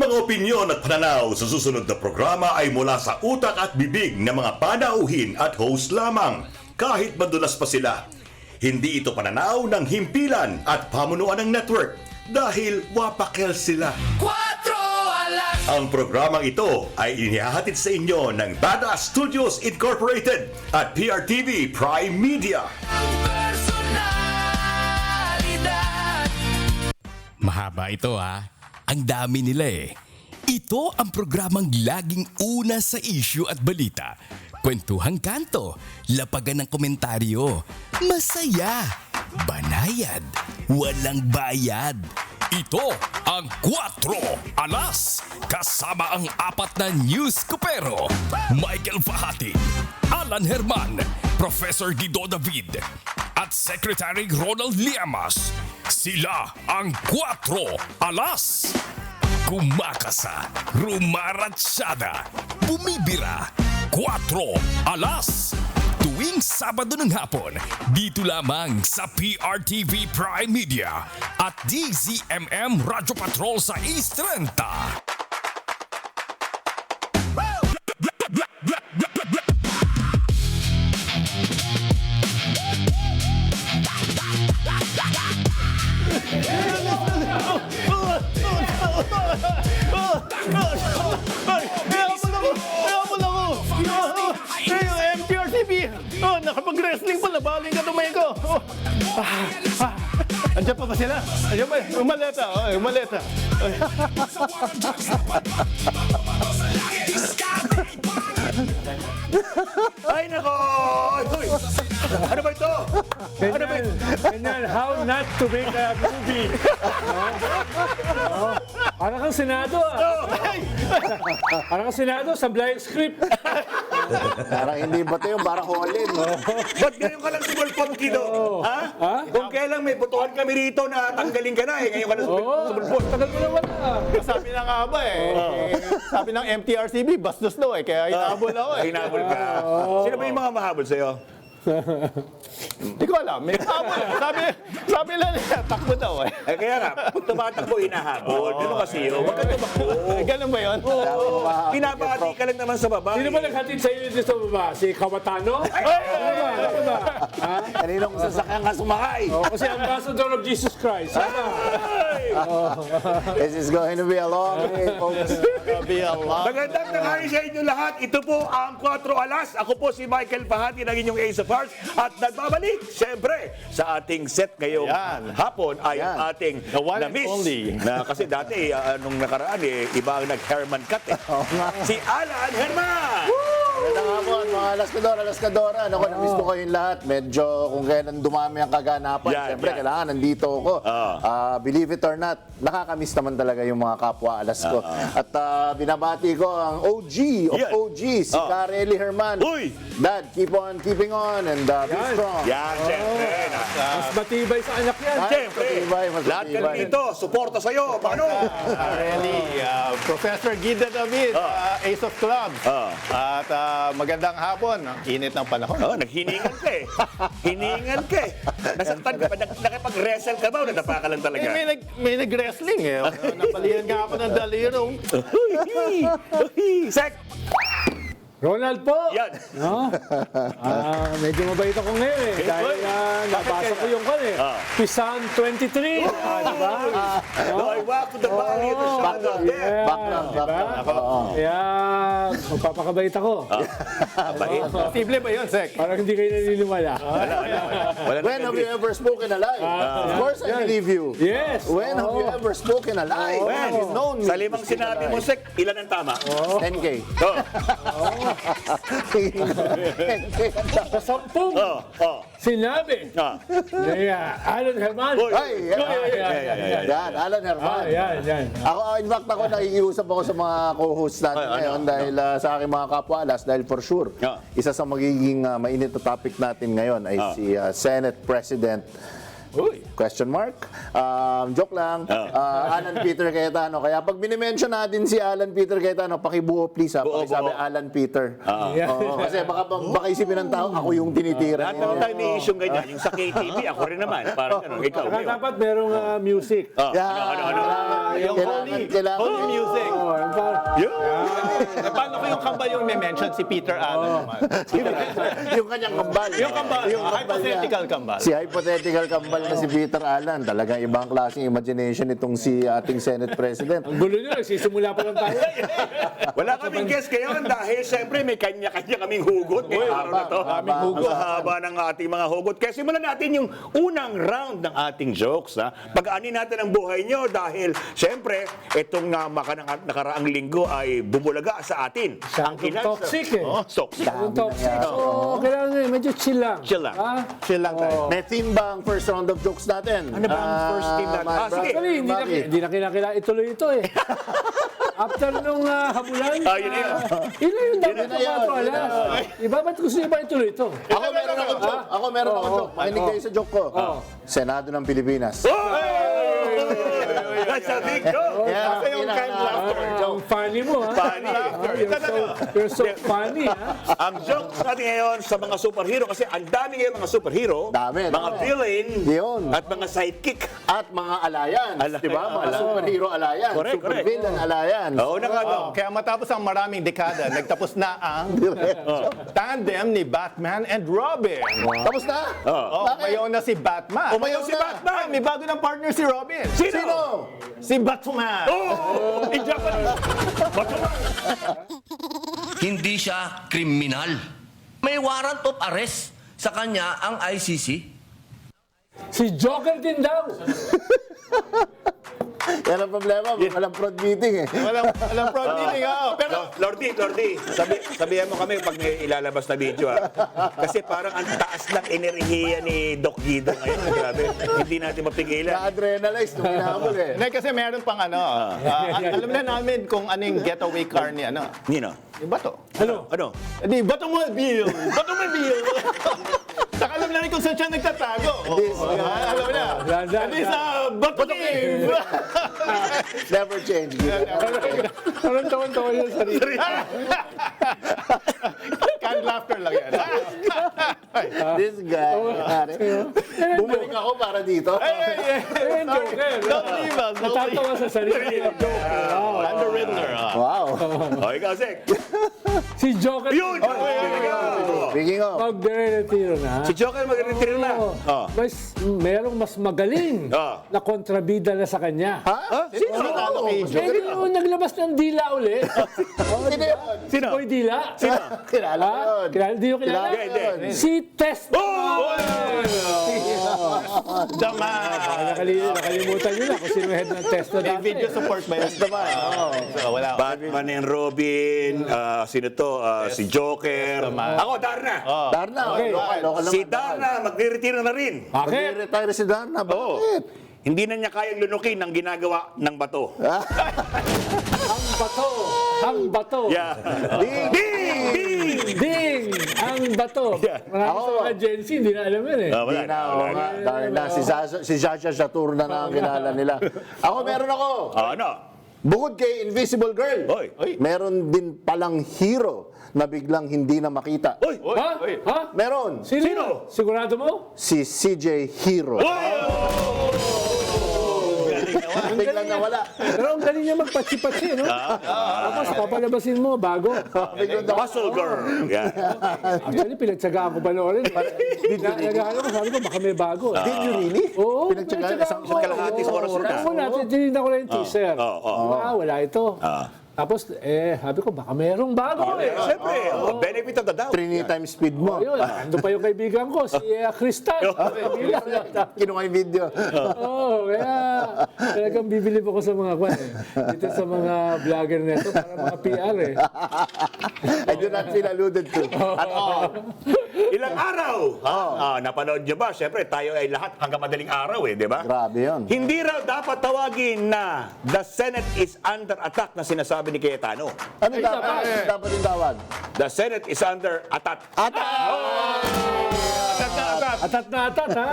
mga opinyon at pananaw sa susunod na programa ay mula sa utak at bibig ng mga panauhin at host lamang, kahit madulas pa sila. Hindi ito pananaw ng himpilan at pamunuan ng network dahil wapakel sila. Ang programang ito ay inihahatid sa inyo ng Badass Studios Incorporated at PRTV Prime Media. Mahaba ito ha. Ang dami nila eh. Ito ang programang laging una sa issue at balita. Kwentuhang kanto, lapagan ng komentaryo, masaya, banayad, walang bayad. Ito ang 4 Alas, kasama ang 4 na news kupero. Michael Fahati, Alan Herman, Professor Guido David, at Secretary Ronald Llamas. Sila ang 4 Alas. Kumakasa, rumaratsyada, bumibira. 4 Alas. Tuwing Sabado ng hapon, dito lamang sa PRTV Prime Media at DZMM Radyo Patrol sa East 30. Nakapag-wrestling pala, baling ka tumay ko. Andiyan pa ba sila? Andiyan ba? Umaleta. Umaleta. Ay, nako! Hoy! Ano ba ito? Ano ba ito? Ganyan, how not to make a movie. Parang kang Senado Parang kang Senado, sablayang script. Parang hindi ba ito yung parang Colin? Ba't ganyan ka lang sumulpot, Kido? Ha? Kung kailan may butuhan kami rito na tanggalin ka na eh. Ngayon ka na sumulpot. Tagal ko naman Sabi na nga ba sabi ng MTRCB, bastos daw kaya hinabol ako Hinabol ka. Sino ba yung mga mahabol sa'yo? Hindi ko alam. May habol. Sabi lang niya, takbo daw Kaya nga, pag tumatakbo, hinahabol. Gano'n kasi yun. Huwag ka tumakbo. Ganun ba yun? Pinabati ka lang naman sa baba. Sino ba naghatid sa inyo dito sa baba? Si Kawatano? Ano ba? Kaninong sasakyan ka sumakay? Kasi ambassador of Jesus Christ. This is going to be a long day, folks. Magandang tanghali sa inyo lahat. Ito po ang 4 Alas. Ako po si Michael Fahati ng inyong Ace of Hearts. At nagbabalik, siyempre, sa ating set ngayong hapon ay ang ating The one and na-miss. only. Kasi dati, nung nakaraan, iba ang nag-Herman cut. Si Alan Herman! Magandang hapon, mga Alaskadora. Naku, na-miss ko kayong lahat. Medyo kung kailan dumami ang kaganapan. Siyempre, kailangan nandito ako. Believe it or not, nakakamiss naman talaga yung mga kapwa Alasko. At binabati ko ang OG of OG, si Kareli Herman. Uy! Dad, keep on keeping on and be strong. Yan, siyempre. Mas matibay sa anak yan. Siyempre, mas lahat ka matibay. dito, suporta sa'yo. Paano? Really, Professor Guido David, Ace of Clubs. At magandang hapon. Init ng panahon. Naghiningan ka eh. Hiningan ka eh. Nasaktan ka pa. Nakipag-wrestle ka ba o nadapa ka lang talaga? May nag-wrestling Napalihan nga ako ng daliro. Sek! Ronald po! Yan. Medyo mabait ako ngayon eh. Dahil nabasa ko yung Pisan 23. Diba? No, I walk to the valley of the shadow of death. Background. Kaya magpapakabait ako. Posible ba yun, Sek? Parang hindi kayo naniniwala. When have you ever spoken alive? Of course, I believe you. Yes! When have you ever spoken alive? When? You've known me Sa to limang speak sinabi alive. mo, Sek, ilan ang tama? 10K. Sa 10 sinabi. Alan Herman. Ay, yan, Alan Herman. Yan. Ako, in fact, nakikiusap ako sa mga co-hosts natin ngayon dahil sa aking mga kapwalas, dahil for sure, isa sa magiging mainit na topic natin ngayon ay si Senate President Uy. Question mark? Joke lang. Alan Peter Cayetano. Kaya pag binimension natin si Alan Peter Cayetano, pakibuo please ha. Buo, Pakisabi buo. Alan Peter. Yeah. Oo, kasi baka isipin ng tao, ako yung tinitira. Lahat naman tayo may isyong ganyan. Yung sa KTV, ako rin naman. Parang ganun. Ikaw, Saka ngayon. dapat merong music. Yung holy music. Oh, yung parang- Paano ko yung kambal yung may mention si Peter Allen naman? Yung kanyang kambal. Yung kambal, Yung kambal hypothetical niya. kambal. Si hypothetical kambal na si Peter Allen. Talagang ibang klaseng imagination itong si ating Senate President. Ang gulo nyo, nagsisimula pa lang tayo. Wala kaming guest ngayon dahil siyempre may kanya-kanya kaming hugot. May araw na to. maraming hugot. Ang haba ng ating mga hugot. Kaya simulan natin yung unang round ng ating jokes. Ha? Pag-ani natin ang buhay nyo dahil siyempre itong nakaraang linggo ay bumulaga sa atin. Ang toxic eh. Toxic. Yung toxic. So, kailangan medyo chill lang. Chill lang. Ha? Chill lang tayo. May theme ba ang first round of jokes natin? Ano ba ang first team natin? my Ah, sige. brother? Actually, Bakit? hindi na kinakailangan ituloy ito eh. After nung habulan, Yun na yun. yun yung dapat na yun, ng 4 alas. Iba, ba't gusto niyo ba ituloy ito? Ako meron akong joke. Ako meron akong joke. Makinig kayo sa joke ko. Senado ng Pilipinas. That's a big joke. Kasi yung kind laughter. Ang funny mo, ha? Funny. You're so funny, ha? Ang joke natin ngayon sa mga superhero kasi ang dami ngayon mga superhero, Dami, mga dami. villain, Yun. at mga sidekick. At mga alliance. Di ba? Mga superhero alliance. Correct, correct. Supervillain alliance. Oo, Kaya matapos ang maraming dekada, nagtapos na ang tandem ni Batman and Robin. Tapos na? Oh, mayaw na si Batman. Umayaw si Batman. May bago ng partner si Robin. Sino? Si Batman. Oh! In Japanese. Hindi siya kriminal. May warrant of arrest sa kanya ang ICC. Si Joker din daw. Yan ang problema. Walang prod meeting eh. Walang fraud meeting. Pero Lordy, sabihan mo kami pag may ilalabas na video ha. Kasi parang ang taas ng enerhiya ni Doc Guido ngayon. Grabe. Hindi natin mapigilan. Na-adrenalize nung hinabol eh. hindi, kasi meron pang alam na namin kung anong getaway car ni Nino? Iba to. Ano? Di, Batomobile. Batomobile. Saka alam namin kung saan siya nagtatago. Alam na. Hindi sa Batomobile. Never change. Parang tawan-tawan yung sarili. Canned laughter lang yan. This guy. Bumalik ako para dito. Ayun, Joker. Don't leave us. Natatawa sa sarili. Joker. I'm the Riddler. Wow. O, ikaw, Sek. Si Joker. Yun! Speaking of. Magre-retiro na. Si Joker mag-retiro na. Oo. Merong mas magaling na kontrabida na sa kanya. Ha? Sino? Pwede yung naglabas ng dila uli. Sino yun? Sino? Boy Dila. Sino? Kilala ko yun. Kilala, di yung kilala? Hindi, hindi. Si Test. Dama. Nakalimutan nyo na kung sino head ng Test na May dati. video support ba yun? So, wala. Batman and Robin, sino to? Si Joker. Ako, Darna. Darna. Local Si naman. Darna, magre-retiro na rin. Bakit? Mag-retire si Darna. Bakit? Hindi na niya kayang lunukin ang ginagawa ng bato. Ang bato. Ang bato. Yeah. Ding! Ding! Ding! Ang bato. Marami sa mga Gen Z, hindi na alam yun eh. Wala Hindi na, oo nga. Darna. Si Sasha Saturna na ang kilala nila. Ako, meron ako. Ano? Bukod kay Invisible Girl, Oy. meron din palang hero na biglang hindi na makita. Uy! Ha? Ha? Meron. Sino? Sigurado mo? Si CJ Hero. Biglang nawala. Pero ang galing niya magpatsi-patsi, no? Tapos papalabasin mo, bago. Biglang nawala. Muscle girl. Yeah. Actually, pinagtsagaan ko panoorin. Nagano ko, sabi ko, baka may bago. Did you really? Oo, Pinagtsagaan? pinagtsagaan ko. kalahating oras na. Ako natin, tinignan ko lang yung teaser. Wala ito. Tapos, sabi ko, baka merong bago eh. Siyempre, benefit of the doubt. 3 times speed mo. Ayun, ando pa yung kaibigan ko, si Crystal. Kinuha yung video. Oo, kaya talagang bibilib ako sa mga kwan eh. Dito sa mga vlogger nito para mga PR eh. I do not feel alluded to. At all. Ilang araw? Napanood niyo ba? Siyempre, tayo ay lahat hanggang madaling araw eh, di ba? Grabe yun. Hindi raw dapat tawagin na the Senate is under attack na sinasabi ni Cayetano. Ano dapat yung tawag? The Senate is under attack. Attack! Atat na atat, ha?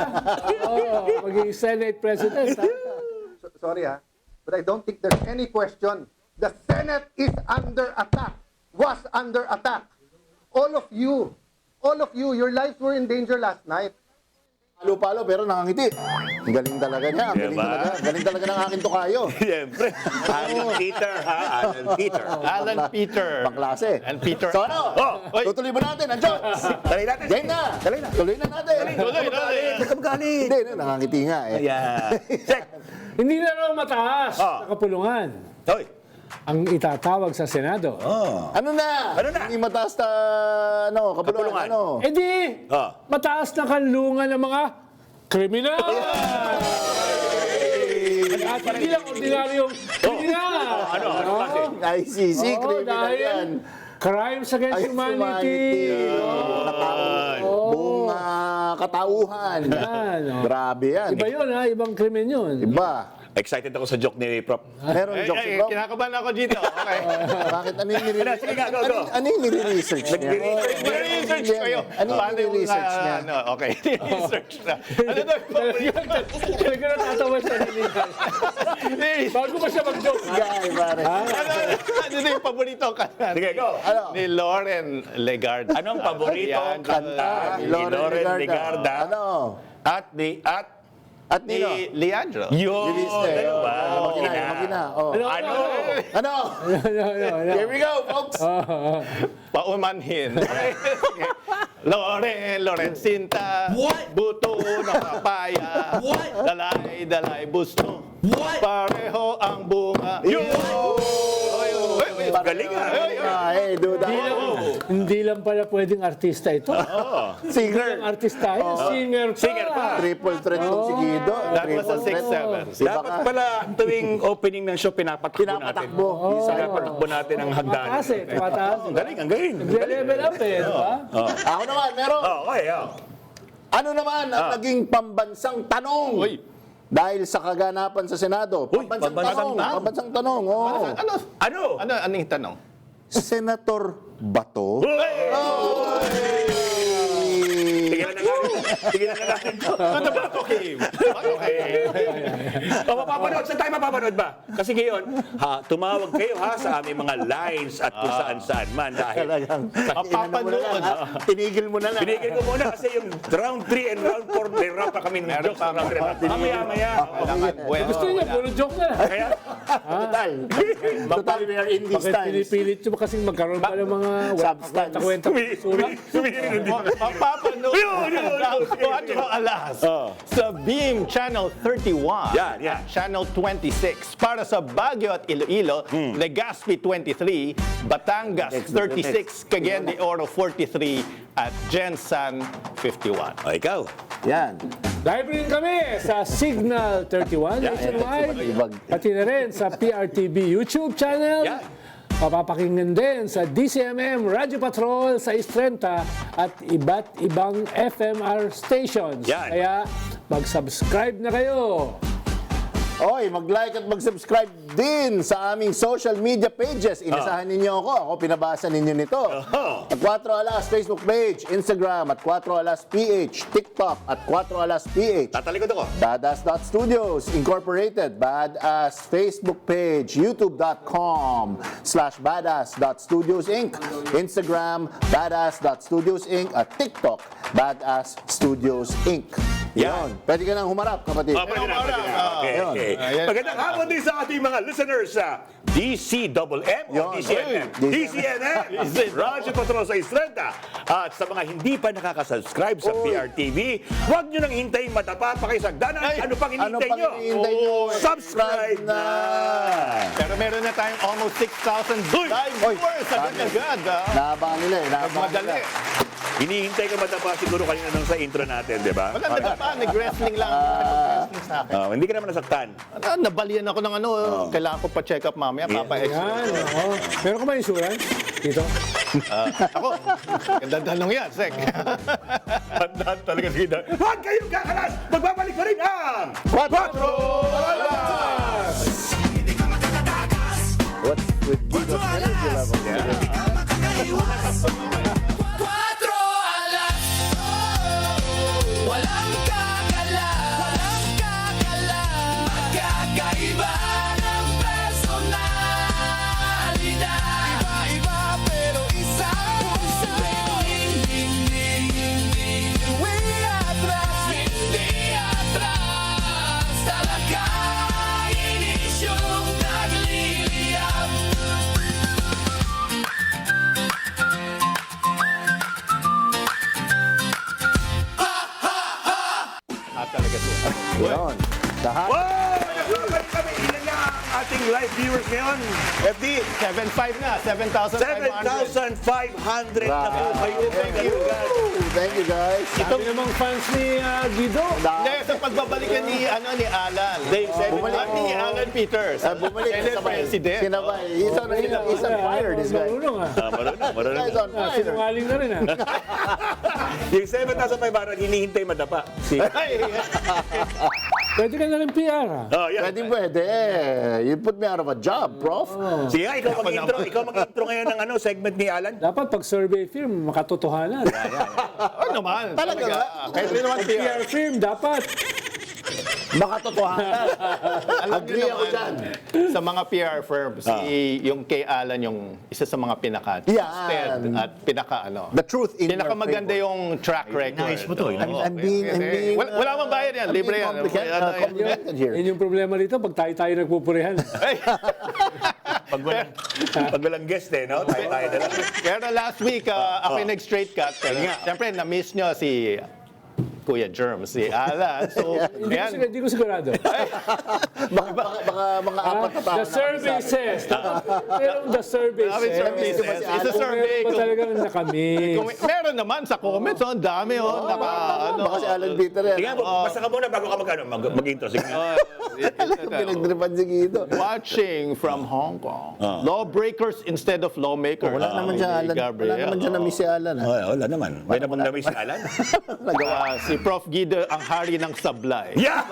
Oo, maging Senate President, ha? Sorry but I don't think there's any question. The Senate is under attack, was under attack. All of you, your lives were in danger last night. Palo-palo pero nakangiti. Ang galing talaga niya. Ang galing Diba? talaga. Ang galing talaga ng aking tokayo. Siyempre. Alan Peter, ha? Alan Peter. Alan Peter. Ibang klase. And Peter. So ano? Oy. Tutuloy ba natin? Andiyan! Dali natin. Game na! Dali na. Tuloy na natin! Tuloy. Huwag ka magalit. Hindi, nakangiti nga eh. Ayan. Check. Hindi na raw mataas na kapulungan Hoy. ang itatawag sa Senado. Ano na? Ano na? Hindi mataas na, kapulungan. Kapulungan. Ano? Eh di, mataas na kanlungan ng mga kriminal! At hindi lang ordinaryong kriminal! Ano kasi? ICC, Oo, criminal yan. dahil crimes against humanity. Buong katauhan. Yan, oh. Grabe yan. Iba yun, ha? Ibang krimen yun. Iba. Excited ako sa joke ni Prof. Meron joke si Bro. Kinakabahan ako dito. Okay. Bakit? Ano yung nire- Sige nga, go. Ano yung nire-research niya? Research kayo. Ano yung Paano yung, nire-research niya? ano, okay. Research na. Ano daw yung paborito? Talaga natatawa siya nila. Bago pa siya mag-joke. Guy, pare. Ano daw yung paborito kanta? Sige, go. Ano? Ni Lauren Legarda. Anong paboritong kanta ni Loren Legarda Ano? at Nino? Ni Leandro. yun? Dalawa. Magina. Oh. Ano? Ano? Here we go, folks. Paumanhin. Loren Sinta. Buto ng papaya. Dalay busto. Pareho ang bunga. Yun! Galing ah. Duda. Hindi lang pala pwedeng artista ito. Singer. Ang artista ay singer pa. Singer pa. Triple threat kung si Guido. That was a Triple threat. 6-7. Dapat pala tuwing opening ng show, pinapatakbo natin. Pinapatakbo. Pinapatakbo natin ang hagdan. Mataas eh, tumataas. Ang galing, ang galing. Nagre-level up eh, di ba? Ako naman, meron. Okay, Ano naman ang naging pambansang tanong? Dahil sa kaganapan sa Senado. Pambansang tanong. Oo. Ano yung tanong? Senator Bato? Tigilan na natin. Ano ba? Okay. Mapapanood. Saan tayo mapapanood ba? Kasi ngayon, tumawag kayo sa aming mga lines at kung saan-saan man. Dahil Mapapanood. Tinigil mo na lang. binigil ko muna kasi yung round 3 and round 4, may round pa kami ng jokes. Mamaya-maya. Gusto niyo, puro joke na. Kaya, Total, we are in these Bakit times. pinipilit nyo kasing magkaroon pa ng mga kwenta-kwenta sulat? Mapapanood. Yun. 4 alas. Sa Beam Channel 31. Yan. Channel 26. Para sa Baguio at Iloilo, Legazpi 23, Batangas 36, Cagayan de Oro 43, at Gensan 51. O, ikaw. Yan. Live rin kami sa Signal 31 nationwide. Pati na rin sa PRTV YouTube channel. Yan. Mapapakinggan din sa DCMM Radio Patrol sa Istrenta at iba't ibang FMR stations. Yan. Kaya mag-subscribe na kayo. Oy, mag-like at mag-subscribe din sa aming social media pages. Inasahan ninyo ako. Ako pinabasa ninyo nito. At 4 Alas Facebook page, Instagram at 4 Alas PH, TikTok at 4 Alas PH. Tatalikod ako. Badass.studios Incorporated, Badass Facebook page, youtube.com/badass.studios Inc. Instagram, Badass.studios Inc. at TikTok, Badass Studios Inc. Yan. Pwede ka nang humarap, kapatid. Pwede na. Okay. Magandang hapon din sa ating mga listeners sa DCMM o Yun. DCMM. DCMM, Radyo Patrol sa Istrenta. At sa mga hindi pa nakaka-subscribe sa PRTV, huwag nyo nang hintayin matapa pa kayo sa hagdanan. Ano pang hinihintay nyo? Subscribe na! Pero meron na tayong almost 6,000 live viewers agad-agad. Naabangan nila eh. Naabangan nila. Madali. Hinihintay ka matapa siguro kanina nung sa intro natin, di ba? Wala nagpa, nag-wrestling lang. Nag-wrestling sa akin. Hindi ka naman nasaktan. Nabalian ako ng kailangan ko pa-check up mamaya, papa-x. Yan, oo. Meron ka ba insurance? Dito? Ako, ganda tanong yan, Sek. Handaan talaga sila. Huwag kayong kakalas! Magbabalik pa rin ang... Quattro Alas! What's with Guido's energy level? Cuatro alas, wala lahat. Wow! Nagbabalik kami. Ilan na ang ating live viewers ngayon? FD, 7.5 na, 7,500. 7,500 na po kayo. Thank you, guys. Sabi namang fans ni Guido. Hindi, sa pagbabalikan ni Alan. Ni Alan Peters. Bumalik Senate sabay. President. Sinabay. He's on fire, this guy. Marunong Marunong. Guy's on fire. Sinungaling na rin Yung 7,500, hinihintay madapa. Pwede ka na rin PR Oh, yan. Pwede. You put me out of a job, prof. Sige nga, ikaw mag-intro. Ikaw mag-intro ngayon ng segment ni Alan. Dapat pag survey film, makatotohanan. Ano naman? Talaga ba? Kahit rin naman PR film, dapat. Makatotohanan. Agree ako dyan. Sa mga PR firms, yung kay Alan yung isa sa mga pinaka-trusted Yan. at The truth in your pinakamaganda favor. yung track record. Nice mo to. I'm being Wala mang bayad yan, libre yan. complicated here. Yun yung problema rito, pag tayo nagpupurihan. Pag walang guest no? Tayo na lang. Pero last week, ako yung nag-straight cut. Siyempre, na-miss nyo si Kuya Germ, si Alan. So, yan. Hindi ko sigurado. Baka mga apat na tao The survey says. Pero the survey says. It's a survey. Meron pa talagang nakamiss. Meron naman sa comments, ang dami. Baka si Alan Peter yan. Sige, basta ka muna bago ka mag-intro. Sige. Pinagdripan si Guido. Watching from Hong Kong. Lawbreakers instead of lawmakers. Wala naman siya, Alan. Wala naman siya na-miss si Alan. Wala naman. May naman na-miss si Alan. Si Prof. Guido ang hari ng sablay. Yeah!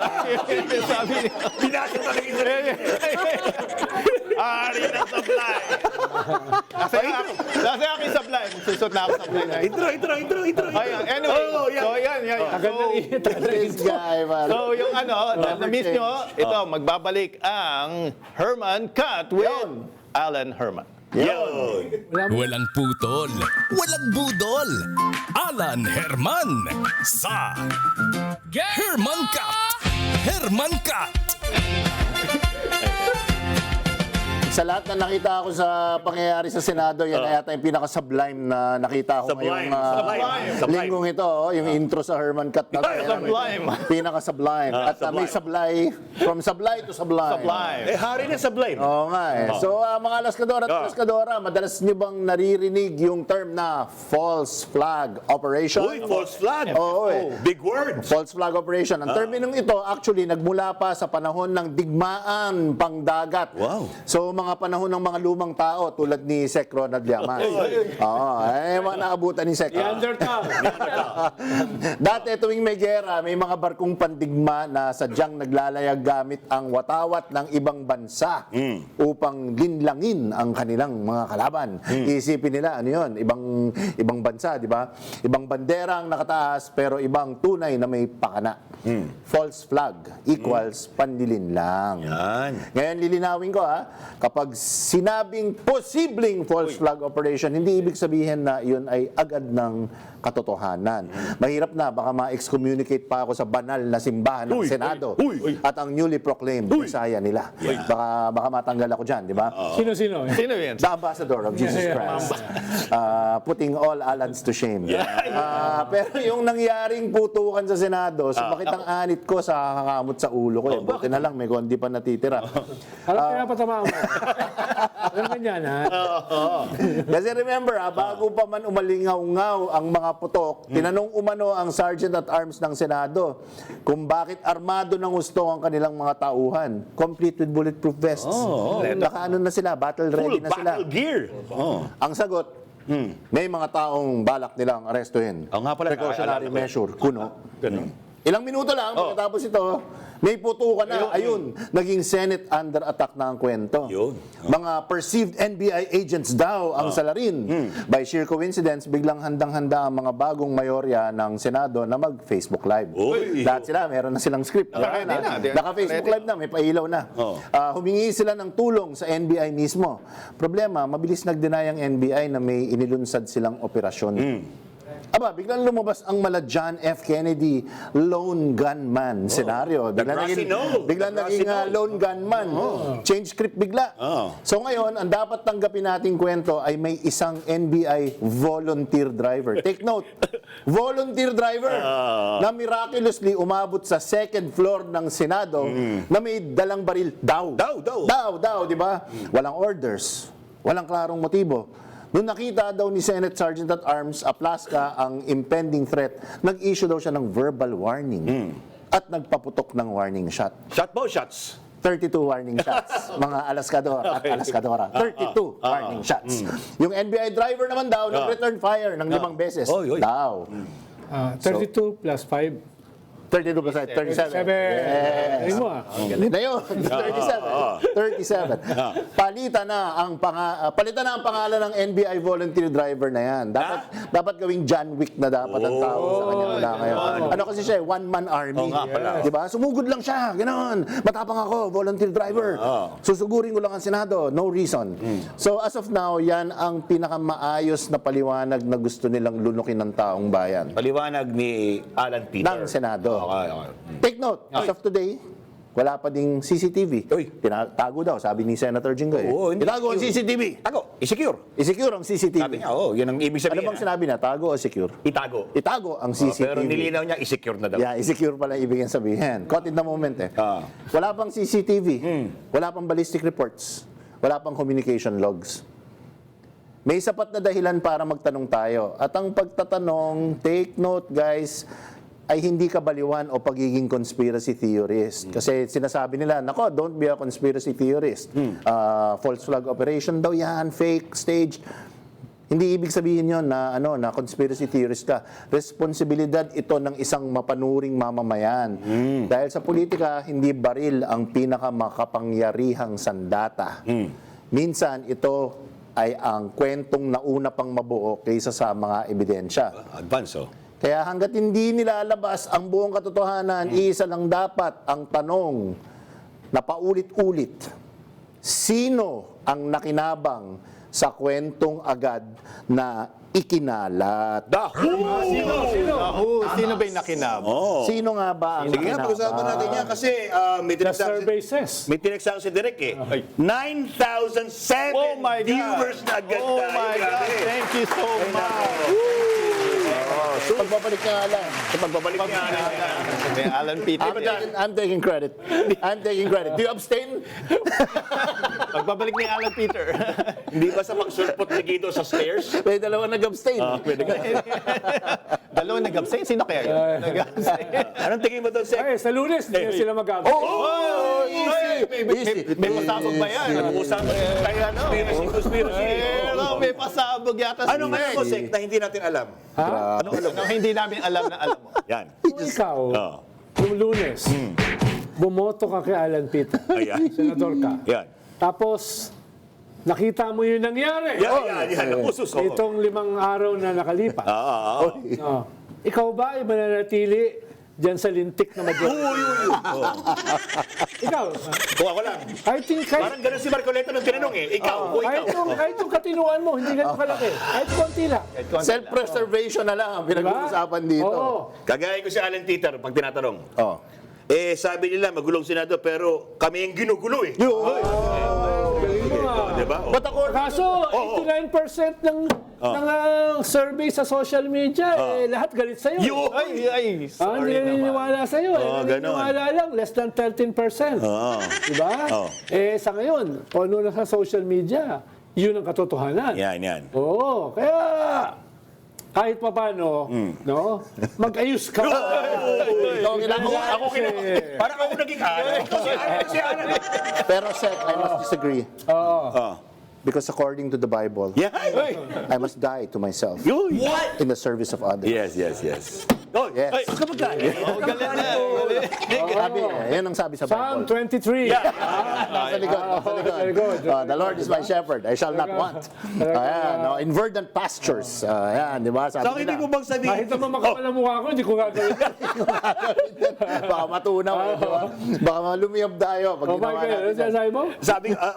Sabi niya, Pinasa pa ng intro. hari ng sablay. Kasi aking sablay. Susot na ako sablay. Intro. Ayan, anyway, so yan. This guy, man. So yung na-miss nyo, ito, magbabalik ang Herman Cut with Alan Herman. Yun. Walang putol, walang budol. Alan Herman sa Herman Cut. Herman Cut. Sa lahat na nakita ko sa pangyayari sa Senado, yan na yata yung pinaka-sublime na nakita ko ngayong Sublime. linggong ito. Yung intro sa Herman Cut. Sublime. Pinaka-sublime. At may sablay, from sablay to sublime. Sublime. Hari na sablay. Oo nga eh. So mga Laskadora at Laskadora, madalas nyo bang naririnig yung term na false flag operation? Uy, false flag. Oo eh. Big word. False flag operation. Ang terminong ito actually nagmula pa sa panahon ng digmaan pangdagat. Wow. So mga panahon ng mga lumang tao tulad ni Sec Ronald Llamas. Oo, mga naabutan ni Sec. Neanderthal. Dati tuwing may gera, may mga barkong pandigma na sadyang naglalayag gamit ang watawat ng ibang bansa upang linlangin ang kanilang mga kalaban. Iisipin nila, ano yun? Ibang bansa, di ba? Ibang bandera ang nakataas pero ibang tunay na may pakana. False flag equals panlilinlang. Yan. Ngayon lilinawin ko kapag sinabing posibleng false flag operation, hindi ibig sabihin na yun ay agad ng katotohanan. Mahirap na, baka ma-excommunicate pa ako sa banal na simbahan ng Senado at ang newly proclaimed Messiah nila. Baka matanggal ako dyan, di ba? Sino-sino? Sino yan? The ambassador of Jesus Christ. Putting all Alans to shame. Pero yung nangyaring putukan sa Senado, sumakit ang anit ko sa kakamot sa ulo ko. Buti na lang, may kondi pa natitira. Alam pinapatamaan mo. Alam ka niyan, ha? Kasi remember, bago pa man umalingaw-ngaw ang mga putok, tinanong umano ang Sergeant at Arms ng Senado kung bakit armado ng gusto ang kanilang mga tauhan. Complete with bulletproof vests. Nakaano na sila, battle ready na sila. Battle gear. Ang sagot, may mga taong balak nilang arestuhin. nga pala, Precautionary naalala ko yan. measure, kuno. Ganun. Ilang minuto lang, pagkatapos ito, may putukan na. Ayun, naging Senate under attack na ang kwento. Yun. Mga perceived NBI agents daw ang salarin. By sheer coincidence, biglang handang-handa ang mga bagong mayorya ng Senado na mag-Facebook Live. Lahat sila, meron na silang script. Naka-Facebook Live na, may pailaw na. Humingi sila ng tulong sa NBI mismo. Problema, mabilis nag-deny ang NBI na may inilunsad silang operasyon. Aba, biglang lumabas ang mala John F. Kennedy lone gunman scenario. Biglang naging lone gunman. Change script bigla. So ngayon, ang dapat tanggapin nating kwento ay may isang NBI volunteer driver. Take note, volunteer driver na miraculously umabot sa second floor ng Senado na may dalang baril. Daw, di ba? Walang orders, walang klarong motibo. Nung nakita daw ni Senate Sergeant at Arms Aplaska ang impending threat, nag-issue daw siya ng verbal warning at nagpaputok ng warning shot. Shot ba o shots? 32 warning shots, mga alaskador at alaskadora. 32 warning shots. Yung NBI driver naman daw, nag-return fire ng 5 beses. Daw. 32 plus 5. 32 plus 37. Yes. Yes. Na yun, 37. Palitan na ang pangalan ng NBI volunteer driver na yan. Dapat gawing John Wick na dapat ang tao sa kanya mula ngayon. Ano kasi siya, one-man army. Diba? Sumugod lang siya, ganoon. Matapang ako, volunteer driver. Susugurin ko lang ang Senado, no reason. So as of now, yan ang pinakamaayos na paliwanag na gusto nilang lunukin ng taong bayan. Paliwanag ni Alan Peter. Ng Senado. Take note, as of today, wala pa ding CCTV. Tinatago daw, sabi ni Senator Jinggoy. Itago ang CCTV. Tago, i-secure. I-secure ang CCTV. Sabi niya, yun ang ibig sabihin. Ano bang sinabi na? Tago o secure? Itago. Itago ang CCTV. Pero nilinaw niya, i-secure na daw. Yeah, i-secure pala ibig sabihin. Caught in the moment eh. Wala pang CCTV. Wala pang ballistic reports. Wala pang communication logs. May sapat na dahilan para magtanong tayo. At ang pagtatanong, take note guys, ay hindi kabaliwan o pagiging conspiracy theorist. Kasi sinasabi nila, nako, don't be a conspiracy theorist. False flag operation daw yan, fake, stage. Hindi ibig sabihin yon na conspiracy theorist ka. Responsibilidad ito ng isang mapanuring mamamayan. Dahil sa politika, hindi baril ang pinakamakapangyarihang sandata. Minsan ito ay ang kwentong nauna pang mabuo kaysa sa mga ebidensya. Advance, Kaya hanggat hindi nilalabas ang buong katotohanan, isa lang dapat ang tanong na paulit-ulit. Sino ang nakinabang sa kwentong agad na ikinalat? Sino ba yung nakinabang? Sino nga ba ang Sige nga, nakinabang? pag-usapan natin yan kasi may The survey says. tinagsabi si Direk 9,007 viewers na agad Oh my God, thank you so much. Pagbabalik nga lang. May Alan Peter. I'm taking credit. Do you abstain? Pagbabalik ni Alan Peter. Hindi ba sa pagsulpot ni Guido sa stairs? May dalawa nag-abstain. Dalawang nag-abstain? Sino kaya yun? Nag-abstain. Anong tingin mo doon, Sek? Ay, sa Lunes, hindi na sila mag-absent. May pasabog ba yan? Usapan tayo conspiracy. May pasabog yata. Ano ngayon mo, Sek, na hindi natin alam? Anong alam mo? Hindi namin alam na alam mo. Yan. Kung ikaw, yung Lunes, bumoto ka kay Alan Peter. Ayan. Senador ka. Yan. Tapos, nakita mo yung nangyari. Yan. Usus. Itong 5 araw na nakalipas. Ikaw ba ay mananatili dyan sa lintik na madyan? Ikaw, Kung ako lang. Parang ganun si Marcoleta nung tinanong Ikaw, kung ikaw. kahit yung katinuan mo, hindi ganun kalaki. Kahit konti lang. Self-preservation na lang ang pinag-uusapan dito. Oo. Kagaya ko si Alan Peter pag tinatanong. Oh. Sabi nila magulong Senado pero kami yung ginugulo Galing mo nga. Diba? But according Kaso, 89% ng survey sa social media, lahat galit sa'yo. Ay, Hindi sorry naman. naniniwala sa'yo. ganun. Naniniwala lang, less than 13%. Diba? Sa ngayon, kung ano na sa social media, yun ang katotohanan. Yan. Oo, kaya kahit pa paano, no, mag-ayos ka. Ako parang ako naging ano. Si Alan. Pero Seth, I must disagree. Because according to the Bible, Yeah. I must die to myself Yun. in the service of others. Yes. Oh, Yes. ay, kapag ka. Sabi, yan ang sabi sa Psalm Bible. 23. Nasa likod, nasa likod. The Lord is my shepherd, I shall not want. Ayan, in verdant pastures. Ayan, di ba? So, Sabi hindi nila. mo bang sabihin? Kahit naman makapal ang mukha ko, hindi ko gagawin. Baka matunaw, di ba? Baka lumiyab tayo pag Oh, ginawa Michael, ano natin. sinasabi mo?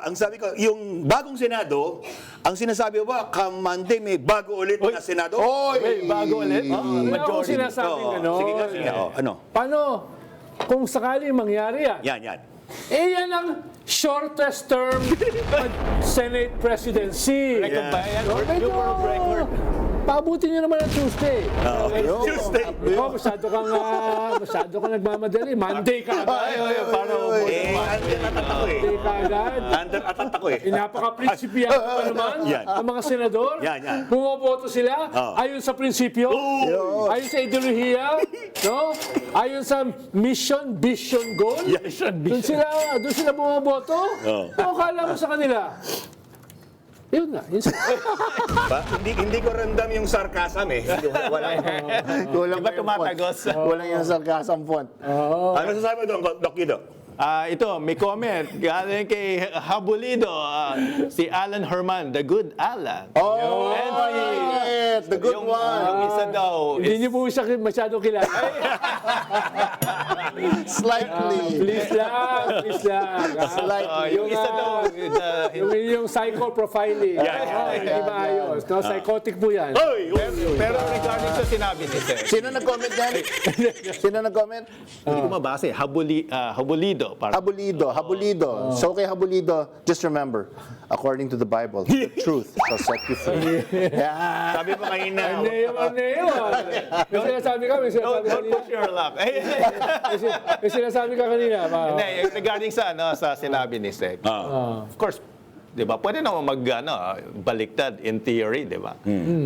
Ang sabi ko, yung bagong Senado, ang sinasabi ko ba, come Monday may bago ulit na Senado? Oy! Bago ulit. Wala akong sinasabing gano'n. Sige nga, sige nga. Oh, ano? Paano kung sakali mangyari yan? Yan. Eh, yan ang shortest term Senate presidency. Record ba yan? Medyo, paabutin nyo naman ang Tuesday. Tuesday. Oh, masyado kang nagmamadali. Monday ka agad. Under attack ako eh. Monday ka agad. Under attack ako eh. Napaka-prinsipyan pa naman Yan. ang mga senador. Yan. Bumoboto sila ayon sa prinsipyo, ayon sa ideolohiya, no? Ayon sa mission, vision, goal. Doon sila bumoboto. Ano akala mo sa kanila? Yun na. Hindi ko random yung sarcasm eh. Kulang Iba pa yung tumatagos. font. Kulang yung sarcasm font. Ano sasabi mo doon, Doc Guido? Ito, may comment. Galing kay Habulido. Si Alan Herman, the good Alan. Oh, the good Yung one. isa daw. Hindi niyo po siya masyadong kilala. Slightly. Please lang. Slightly. Yung isa daw. Yung psycho-profiling. Hindi ba ayos? No? Psychotic po yan. Pero regarding sa sinabi ni Sir, Sino nag-comment yan? Sino nag-comment? hindi ko mabasa eh. Habulido. Habulido. So kay Habulido, just remember, according to the Bible, the truth shall set you free. Yeah. Sabi mo kanina. Arneo. May sinasabi ka, may sinasabi Don't kanina. push your luck. May sinasabi ka kanina. Hindi, regarding sa sinabi ni Sek. Of course, 'di ba? Pwede naman baliktad in theory, 'di ba?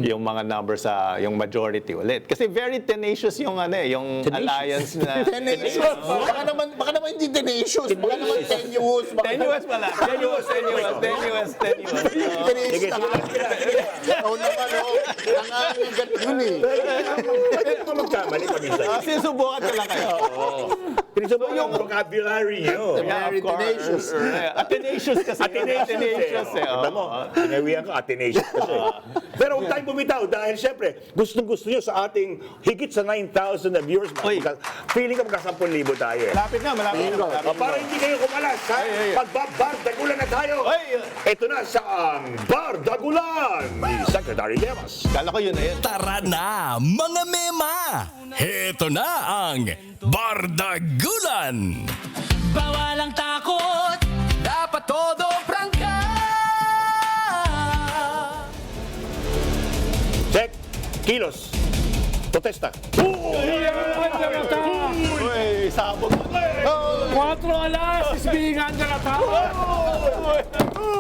Yung mga numbers sa yung majority ulit. Kasi very tenacious yung yung alliance na Tenacious. Baka naman hindi tenacious. Baka naman tenuous. tenuous pala. Tenuous. Tenacious. Oo naman, oh. Nangangagat yun eh. Pwede ko magkamali pa minsan. Sinusubukan ko lang kayo. Sinusubukan yung vocabulary nyo. Very tenacious. Tenacious kasi. Tenacious eh. Iba mo, pinawihan ka, tenacious kasi. Pero huwag tayong bumitaw dahil syempre, gustong-gusto nyo sa ating higit sa 9,000 na viewers. Feeling ko magka 10,000 tayo eh. Malapit na. Para hindi kayo kumalas, ha? Pagbabardagulan na tayo. Ito na sa Bardagulan ni Secretary Lemas. Kala ko yun na yun. Tara na, mga mema! Heto na ang Bardagulan! Bawal ang takot, dapat todo prangka. Check. Kilos. Protesta. Uy, sabog. 4 alas is being under attack.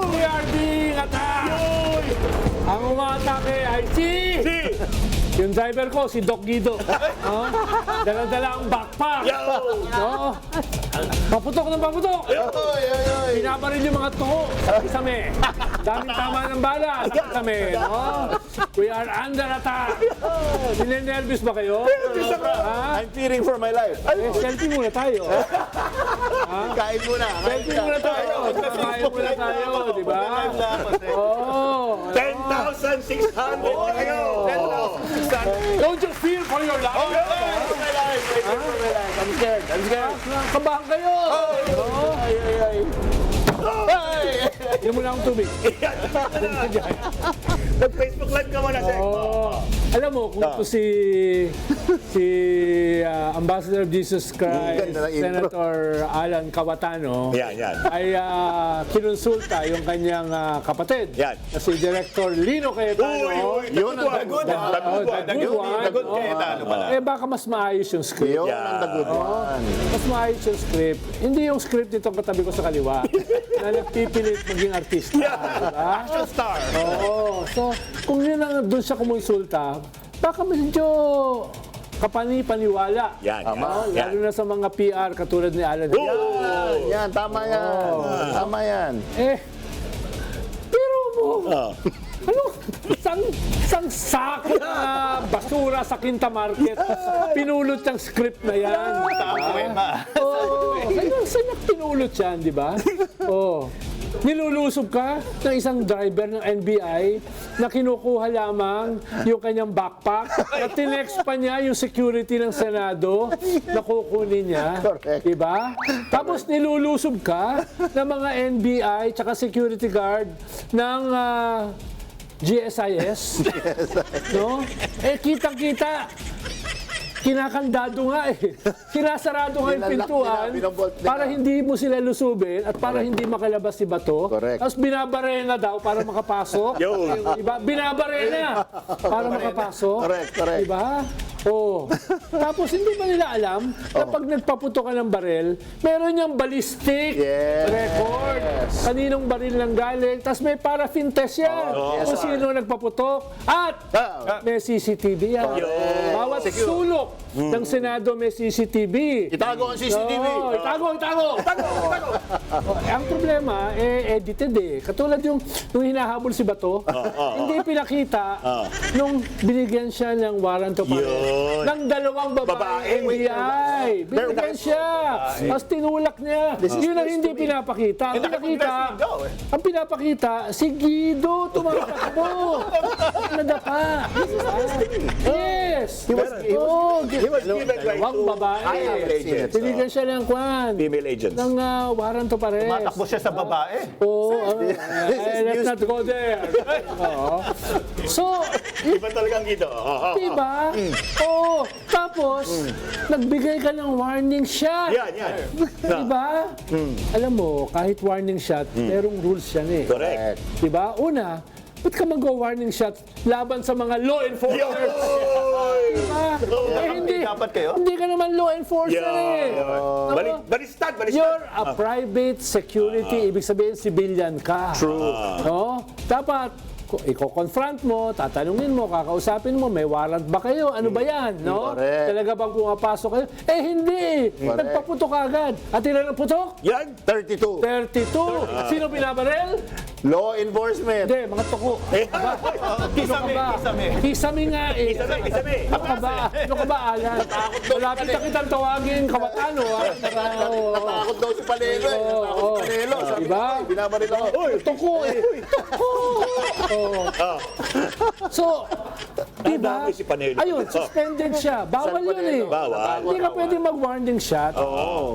We are being attacked. Ang umatake ay yung driver ko, si Doc Guido. Dala-dala ang backpack. No? Paputok ng paputok. Binabaril yung mga tuho sa kisame. Daming tama ng bala sa kisame. No? We are under attack. Ninenervous ba kayo? Ha? I'm fearing for my life. Selfie muna tayo. Kain muna. Selfie muna tayo. Kain muna tayo, di ba? Oo. 10,600 kayo. Don't you fear for your life? I'm scared. Kabahan kayo. Inom mo na akong tubig. Nag-Facebook live ka muna, Sek. Alam mo, kung ito si Ambassador of Jesus Christ, Ganda ng intro. Senator Alan Cawatano, Yan. ay kinonsulta yung kanyang kapatid, Yan. na si Director Lino Cayetano. Yun ang the good one. The good Cayetano pala. Eh baka mas maayos yung script. Yun ang the good one. Mas maayos yung script. Hindi yung script nitong katabi ko sa kaliwa na nagpipilit maging artista. Diba? Action star. Oo. So, kung yun ang doon siya kumonsulta, baka medyo kapani-paniwala. Yan. Lalo na sa mga PR katulad ni Alan. Yan, tama yan. Tama yan. Eh, pero mo, Ano? Isang sako na basura sa Quinta Market. Pinulot yung script na yan. Saan pinulot yan, di ba? Oh. Nilulusob ka ng isang driver ng NBI na kinukuha lamang yung kanyang backpack at tinext pa niya yung security ng Senado na kukunin niya. Correct. Diba? Tapos nilulusob ka ng mga NBI tsaka security guard ng GSIS. No? Eh, kitang-kita. Kinakandado nga eh. Sinasarado nga yung Nilalak pintuan nila, binabolt nila. para hindi mo sila lusubin at para hindi makalabas si Bato. Correct. Tapos binabarena daw para makapasok. Diba? Binabarena para makapasok. Correct. Diba? Oh. Tapos hindi ba nila alam na pag nagpaputo ka ng barel, meron niyang ballistic Yes. record. Kaninong baril lang galing. Tapos may paraffin test yan. Kung sino nagpaputok. At may CCTV yan. Bawat sulok ng Senado may CCTV. Itago ang CCTV. Oo, itago. Ang problema, edited eh. Katulad yung hinahabol si Bato, hindi pinakita nung binigyan siya ng warrant of arrest ng dalawang babae NBI. Binigyan siya. Tapos tinulak niya. Yun ang hindi pinapakita. Ang pinapakita, si Guido tumatakbo. Nadapa. Yes. He was given like Dalawang babae. agents. Binigyan siya ng kwan. Female agents. Ng warrant of arrest. Matakbo siya sa babae. Oo. Let's not go there. Oo. So, Iba talagang Guido. diba? Oo. Tapos, nagbigay ka ng warning shot. Yan. Diba? Alam mo, kahit warning shot, merong rules yan eh. Correct. Diba? Una, ba't ka mag-warning shot laban sa mga law enforcers? Diba? Hindi. Dapat kayo? Hindi ka naman law enforcer eh. Balistad. You're a private security, ibig sabihin civilian ka. True. No? Dapat i-confront mo, tatanungin mo, kakausapin mo, may warrant ba kayo? Ano ba yan? No? Correct. Talaga bang pumapasok kayo? Eh hindi! Nagpaputok agad. At ilan ang putok? Yan. 32. 32. Sino binabarel? Law enforcement. Hindi, mga tuko. Kisame nga eh. Isame. Ano ka ba, Alan? Malapit na kitang tawagin, kabatano. Natakot daw si Palelo. Natakot si Palelo. Sabi Diba? ko, binabaril ako. Tuko eh. Tuko! So, diba? dami si Panelo. Ayun, suspended siya. Bawal yun eh. Bawal. Hindi ka pwede mag-warning shot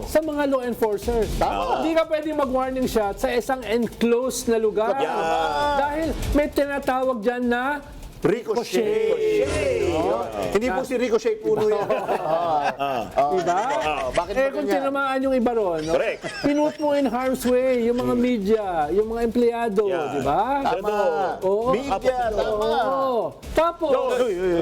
sa mga law enforcers. Hindi ka pwede mag-warning shot sa isang enclosed na lugar. Dahil may tinatawag dyan na Ricochet. Hindi po si Ricochet puno yan. diba? Bakit Eh ba kung ganyan? tinamaan yung iba ron, no? Correct. Pinut mo in harm's way yung mga media, yung mga empleyado, diba? Tama. Oo. Media, tama. Oo. Tapos,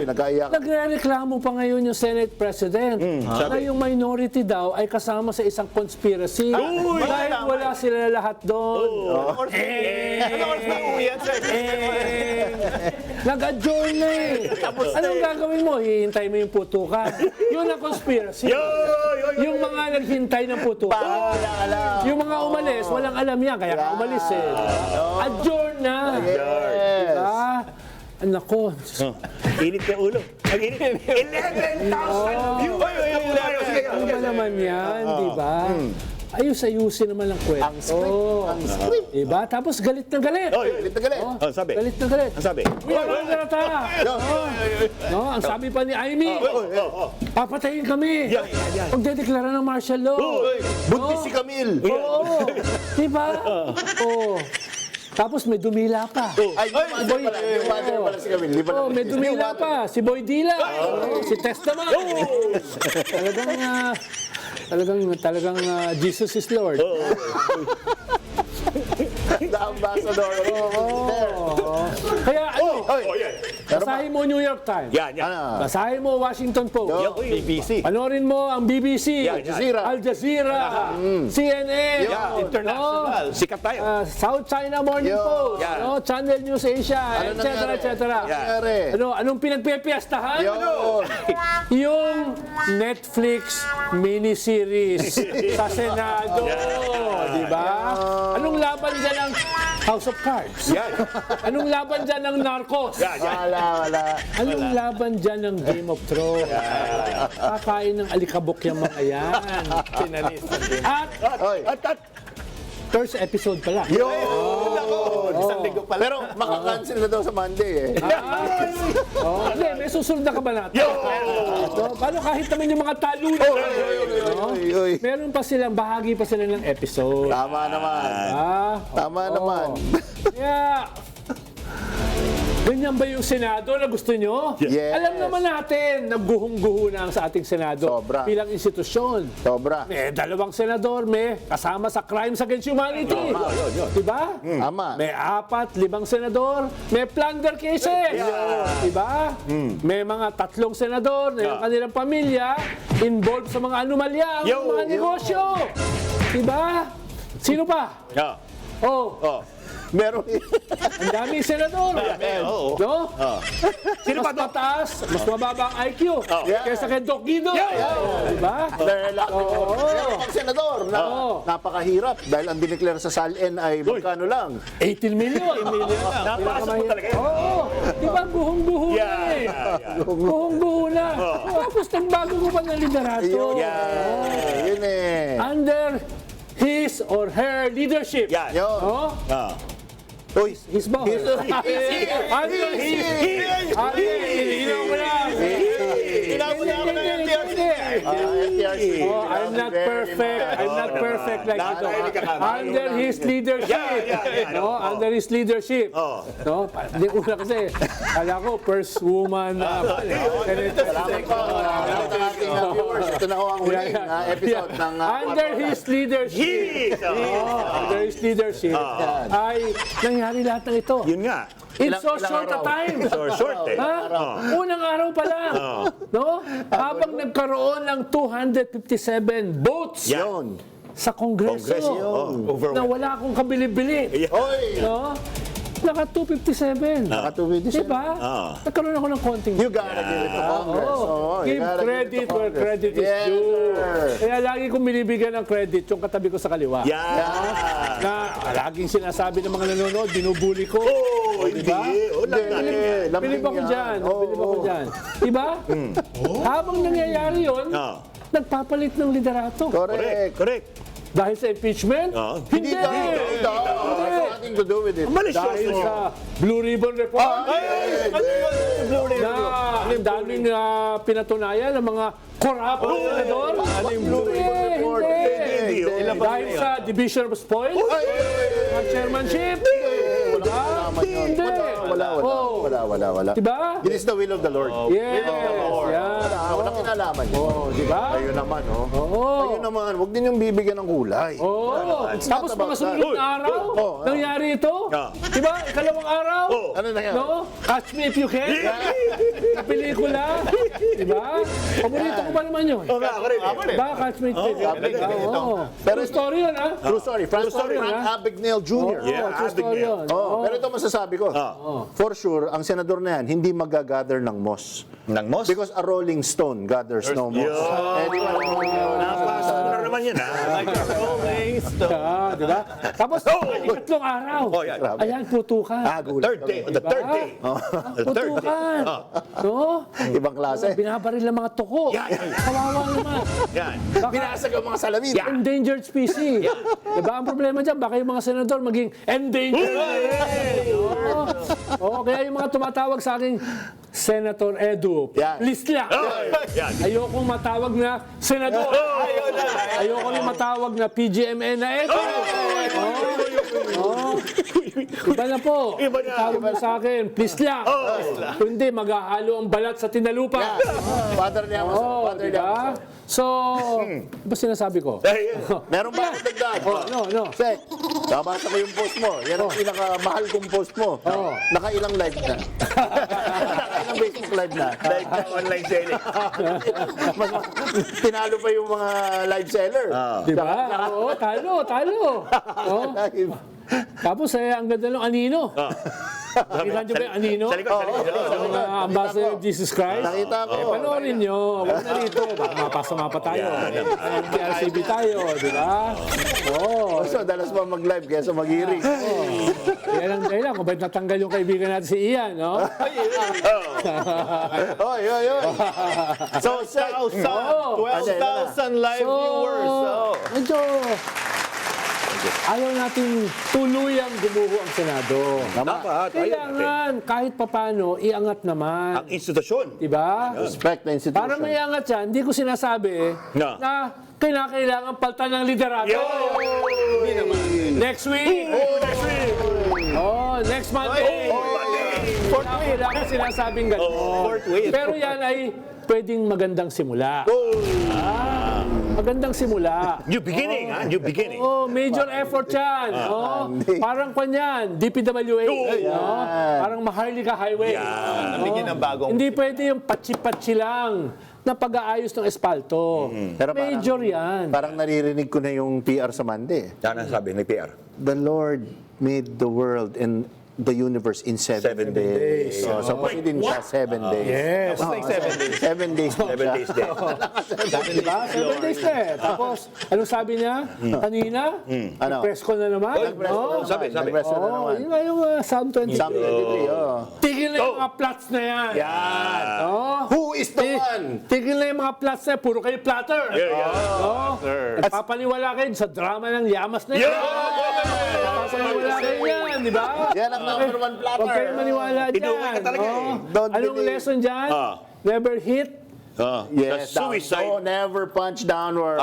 Nag-aiyak. nagre-reklamo pa ngayon yung Senate President na yung minority daw ay kasama sa isang conspiracy. Dahil wala sila lahat doon. Ano oras na uwi yan, sir? Nag-adjourn na eh. Anong gagawin mo? Hihintay mo yung putukan. Yun ang conspiracy. Yung mga naghintay ng putukan. Yung mga umalis, walang alam yan. Kaya ka umalis eh. Adjourn na. Diba? Nako. Init na ulo. Ang init. 11,000 views. Ano ba naman yan, di ba? Ayus-ayusin naman ang kwento. Ang script. Diba? Tapos galit na galit. Galit na galit. Sabi. Galit na galit. Ang sabi. No, ang sabi pa ni Amy, papatayin kami. Pagdedeklara ng martial law. Buntis si Camille. Oo. Diba? Oo. Tapos may dumila pa. Ay, yung mother pala si Camille. Di ba Oh, may dumila pa. Si Boy Dila. Si Tess naman. Talagang Jesus is Lord. The ambassador. Kaya ano, yan. basahin mo New York Times. Yan. Basahin mo Washington Post. BBC. Panorin mo ang BBC, Jazeera. Al Jazeera, CNN, International. Sikat tayo. South China Morning Post, Channel News Asia, etc. Nangyari. Anong pinagpepiestahan? Yun. Yung Netflix miniseries sa Senado. Di ba? Anong laban dyan ang House of Cards. Yan. Anong laban dyan ng Narcos? Yan, yan. Wala. Anong laban dyan ng Game of Thrones? Kakain ng alikabok yung mga yan. At Oy. At, first episode pa lang. Isang linggo pa lang. Pero makakancel na daw sa Monday eh. Hindi, may susunod na kabanata. So, paano kahit naman yung mga talunan? Oy. Meron pa silang, bahagi pa sila ng episode. Tama naman. Tama naman. Kaya, ganyan ba yung Senado na gusto nyo? Yes. Alam naman natin, nagguhong-guho na sa ating Senado Sobra. bilang institusyon. Sobra. May 2 senador, may kasama sa crimes against humanity. Diba? Tama. May 4, 5 senador, may plunder cases. Diba? May mga 3 senador na yung kanilang pamilya involved sa mga anomalya, mga negosyo. Diba? Sino pa? Oh, Meron. ang daming senador. No? Sino pa mataas, mas mababa ang IQ kaysa kay Doc Guido. Diba? Meron pang senador na napakahirap dahil ang dineclare sa SALN ay magkano lang. 18 million. napasok mo talaga yan. Oo. Diba buhong-buho na eh. Buhong-buho na. Tapos nagbago mo pa ng liderato. Yun eh. Under his or her leadership. Yan. Yun. Oh? Uy. His ba? Under his. Ilaw mo lang. Inaw mo na ako ng MTRC. NTRC. Oh, I'm not perfect. I'm not perfect like ito. Under his leadership. No, under his leadership. No, hindi una kasi. Kala ko first woman. Salamat po. Salamat ang ating viewers. Ito na ho ang huling episode ng... Under his leadership. Under his leadership. Ay nangyari lahat ng ito. Yun nga. In so short a time. Short eh. Ha? Unang araw pa lang. No? Habang nagkaroon ng 257 votes Yun. sa Kongreso. Na wala akong kabili-bili. Oy. No? Naka 257. Nakatuwid Diba? Nagkaroon ako ng konting. You gotta give it to Congress. Oh, you Give gotta credit give it to where Congress. credit is Yes, due. sir. Kaya lagi kong binibigyan ng credit yung katabi ko sa kaliwa. Na laging sinasabi ng mga nanonood, binubuli ko. Hindi. Bilib ako dyan. Bilib ako dyan. Diba? Habang nangyayari yun, nagpapalit ng liderato. Correct. Dahil sa impeachment? Hindi! Hindi. Nothing to do with it. Dahil sa Blue Ribbon Report? Na ang daming pinatunayan ng mga corrupt senador? Blue Ribbon Report? Hindi. Dahil sa Division of Spoils? Ang chairmanship? Hindi. Wala. Diba? It is the will of the Lord. Yes. Yan. Walang kinalaman yun. Diba? Kayo naman, Oo. Kayo naman, huwag din yung bibigyan ng kulay. Oo. It's Tapos not about mga sumunod na araw, nangyari ito. Diba? Ikalawang araw. Ano nangyari? No? Catch Me If You Can. Sa pelikula. Diba? Paborito ko pa naman yun. Diba? Catch Me If You Can. Oo. Pero story yun, ha? True story. Frank Abagnale Jr. True story yun. Pero ito masasabi ko. For sure, ang senador na yan, hindi mag-gather ng moss. Ng moss? Because a rolling stone gathers no moss. Eh, di ba? Napasok na naman yun, ha? Diba? Tapos, ikatlong araw. Ayan, putukan. Gulat kami. The third day. Putukan. No? Ibang klase. Binabaril ng mga tuko. Kawawa naman. Yan. Binasag ang mga salamin. Endangered species. Diba? Ang problema dyan, baka yung mga senador maging endangered. Oo, kaya yung mga tumatawag sa akin, Senator Edu, please lang. Ayokong matawag na senador. Ayokong matawag na PGMN na Edu. Iba na po. Tawag mo sa akin, please lang. Kundi maghahalo ang balat sa tinalupa. Father niya mo. Father niya mo. So, ba sinasabi ko? Meron ba akong dagdag? No. Sek, nabasa ko yung post mo. Yan ang pinakamahal kong post mo. Nakailang live na. Nakailang Facebook live na. Like the online selling. Tinalo pa yung mga live seller. Diba? Oo, talo. Oh. Tapos ang ganda ng anino. Nakita niyo ba yung anino? Sa likod, sa likod. Ang mga ambassador of Jesus Christ? Nakita ko. Panoorin nyo. Huwag na rito. Baka mapasama pa tayo. PRCB tayo, di ba? Oo. So, dalas pa mag-live kesa mag-hearing. Yan ang dahilan kung ba't natanggal yung kaibigan natin si Ian, no? Oh, yun. So, sir, 12,000 live viewers. Oh. Medyo ayaw natin tuluyang gumuho ang Senado. Dapat. Kailangan kahit papano iangat naman. Ang institusyon. Diba? respect the institution. Para may angat yan, hindi ko sinasabi Na. na kailangan paltan ng liderato. Hindi naman. Next week. Next week. Oh, next Monday. Fourth week. Kailangan sinasabing gano'n. Pero yan ay pwedeng magandang simula. Magandang simula. New beginning, ha? New beginning. Oh, major effort yan. Oh, parang kanyan, DPWH. No? Parang Maharlika Highway. Nabigyan ng bagong... Hindi pwede yung patsi-patsi lang na pag-aayos ng espalto. Pero parang- Major yan. Parang naririnig ko na yung PR sa Monday. Yan ang sabi ni PR. The Lord made the world and the universe in 7 days. So, pwede din siya 7 days. Yes. Oh, 7 days. 7 days din. Diba? 7 days na eh. Tapos, anong sabi niya? Kanina? Ano? Press ko na naman. No? Sabi. Nag-rest na Oh, naman. yun nga yung Psalm 23. Psalm 23, oh. Tigil na yung mga plots na yan. Yan. Oh. Who is the one? Tigil na yung mga plots na yan. Puro kayo platter. Oh. At papaniwala kayo sa drama ng yamas na yan. Papaniwala kayo yan, di ba? Yan ang number one platter. Huwag kayong maniwala dyan. Inuwi ka talaga eh. Don't Anong believe. lesson dyan? Never hit. Yes, The suicide. Don't never punch downward.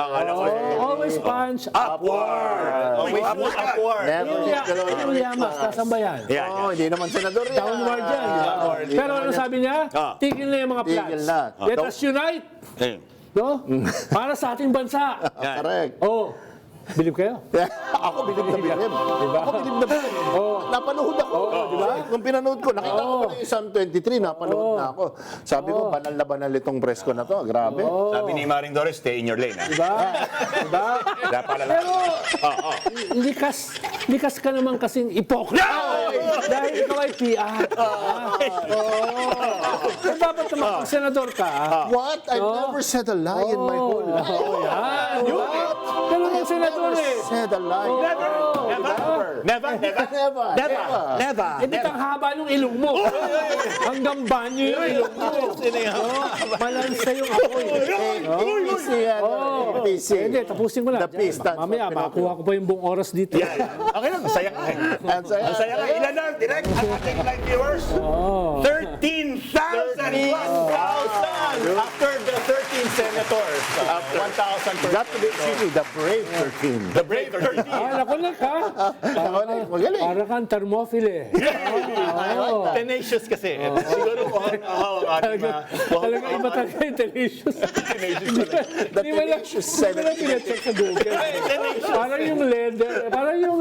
Always punch Upward. Always look upward. Never hit the Lord. Yung yamas, kasama yan. Yan. Oh, hindi naman senador yan. Downward yan. di ba? Pero ano sabi niya? Tigil na yung mga Tigil plots. na. Let us unite. No? Para sa ating bansa. Correct. Oh, believe kayo? Ako bilib na bilib. Ako bilib na bilib. Napanood ako. Di ba? Nung pinanood ko, nakita ko pala yung Psalm 23, napanood na ako. Sabi ko, banal na banal itong presko na to. Grabe. Sabi ni Maring Doris, stay in your lane, ha? Diba? Diba? Napalala. Pero, likas ka naman kasing ipokrito. Dahil ikaw ay PR. Dapat naman, kung senador ka, What? I've never said a lie in my whole life. yan. Pero yung senador eh. Said a lie. Never. Hindi kang haba ng ilong mo. Hanggang banyo yung ilong mo. Malansa yung apoy. Easy yan. Easy. Hindi, tapusin ko lang. The peace stands Mamaya, for makakuha ko pa yung buong oras dito. Okay lang, masaya ka. Ang saya. Masaya ka. Ilan na, direct, ang ating live viewers? 13,000 plus. 1,000 after the 13 senators. 1,000 per... Got to be, excuse me, the brave 13. The brave 13. Naku na ka. Magaling. Para kang thermophile. Tenacious kasi. Siguro po ang ating Talaga iba talaga yung tenacious. The tenacious Hindi mo lang pinacheck sa Google. Parang yung leather. Parang yung,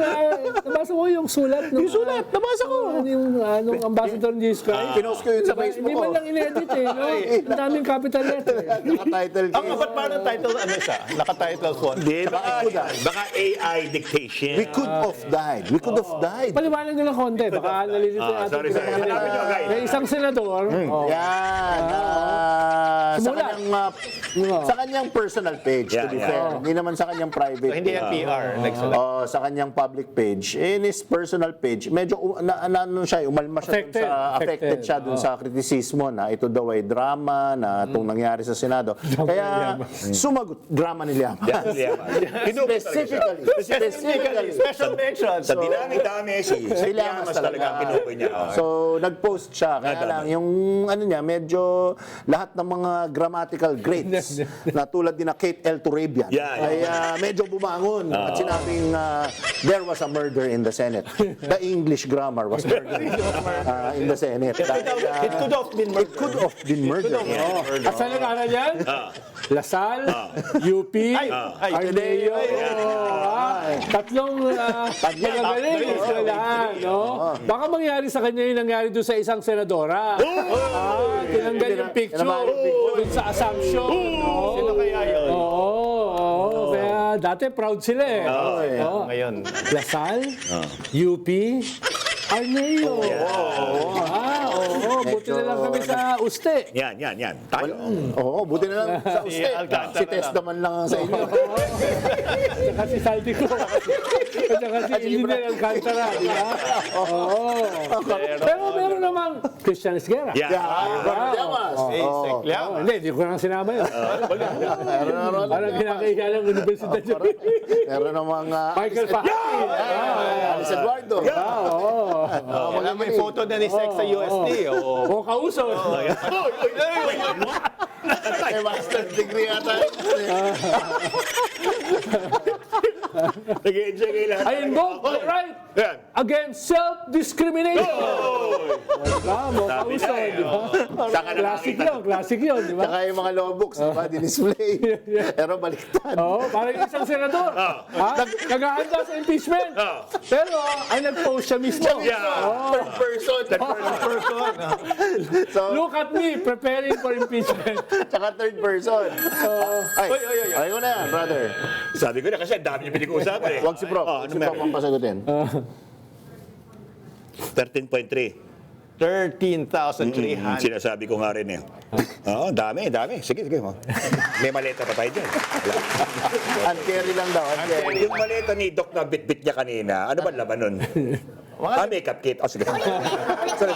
nabasa mo yung sulat. Yung sulat, nabasa ko. Yung ambassador ni Jesus Christ. Pinost ko yun sa Facebook Hindi man ko. lang in-edit eh. No? Ang daming capital letter. Naka-title Ang apat pa ng title, ano siya? Naka-title ko. Hindi, baka AI dictation. We could have died. We could have died. Paliwanag nyo ng konti. Baka nalilito natin. sorry. Hanapin nyo, guys. May isang senador. Yan. Sa Simula. sa kanyang personal page, to be fair. Hindi naman sa kanyang private. Hindi yan PR. Nagsulat. Sa kanyang public page. In his personal page, medyo ano siya, umalma siya dun affected siya dun sa kritisismo na ito daw ay drama na itong nangyari sa Senado. Kaya sumagot, drama ni Liam. Specifically. Special mention. Sa dinami-dami, si Llamas talaga ang kinukoy niya. So, nag-post siya. Kaya lang, yung ano niya, medyo lahat ng mga grammatical greats na tulad din na Kate L. Turabian ay medyo bumangon at sinabing there was a murder in the Senate. The English grammar was murder in the Senate. It could have been murder. It could have been murder. At saan nag-aaral yan? Lasal, UP, Arneo. Tatlong magagaling eskwelahan. No? Baka mangyari sa kanya yung nangyari doon sa isang senadora. Tinanggal yung picture doon sa Assumption. Sino kaya yun? Oo. Kaya dati proud sila eh. Ngayon. Lasal, UP, Arneo. Oo. Buti na lang kami sa uste. Yan. Tayo. Oo, buti na lang sa Si uste. Alcantara Si Tess naman lang ang sa inyo. Saka si Saltico. At saka si Engineer Alcantara. Di ba? Oo. Pero meron namang Christian Esguerra. Yan. Llamas. Basic lang. Hindi, hindi ko nang sinama yun. Parang kinakahiya ng Universidad yun. Meron namang Michael Fahati. Alice Eduardo. Wala may photo na ni Sex sa UST. O Kauso. May master's degree ata. Nag-enjoy kayo lahat. I invoke the right Yan. against self-discrimination. Mo Kauso, di ba? Saka Classic yun, di ba? Saka yung mga law books, diba, dinisplay. Pero baliktad. Oo, parang isang senador. Naghahanda sa impeachment. Pero ay nag-post siya mismo. Third person. So, Look at me, preparing for impeachment. tsaka third person. Ay, ay ko na yan, brother. Sabi ko na kasi ang dami yung pinag-uusapan eh. Huwag si Prof. Ano Si Prof ang pasagutin. 13.3. 13,300. Sinasabi ko nga rin eh. Oo, dami. Sige. May maleta pa tayo dyan. Uncarry lang daw. Uncarry. Yung maleta ni Doc na bit-bit niya kanina, ano ba laban nun? Makeup kit. Oh, sige. Sorry.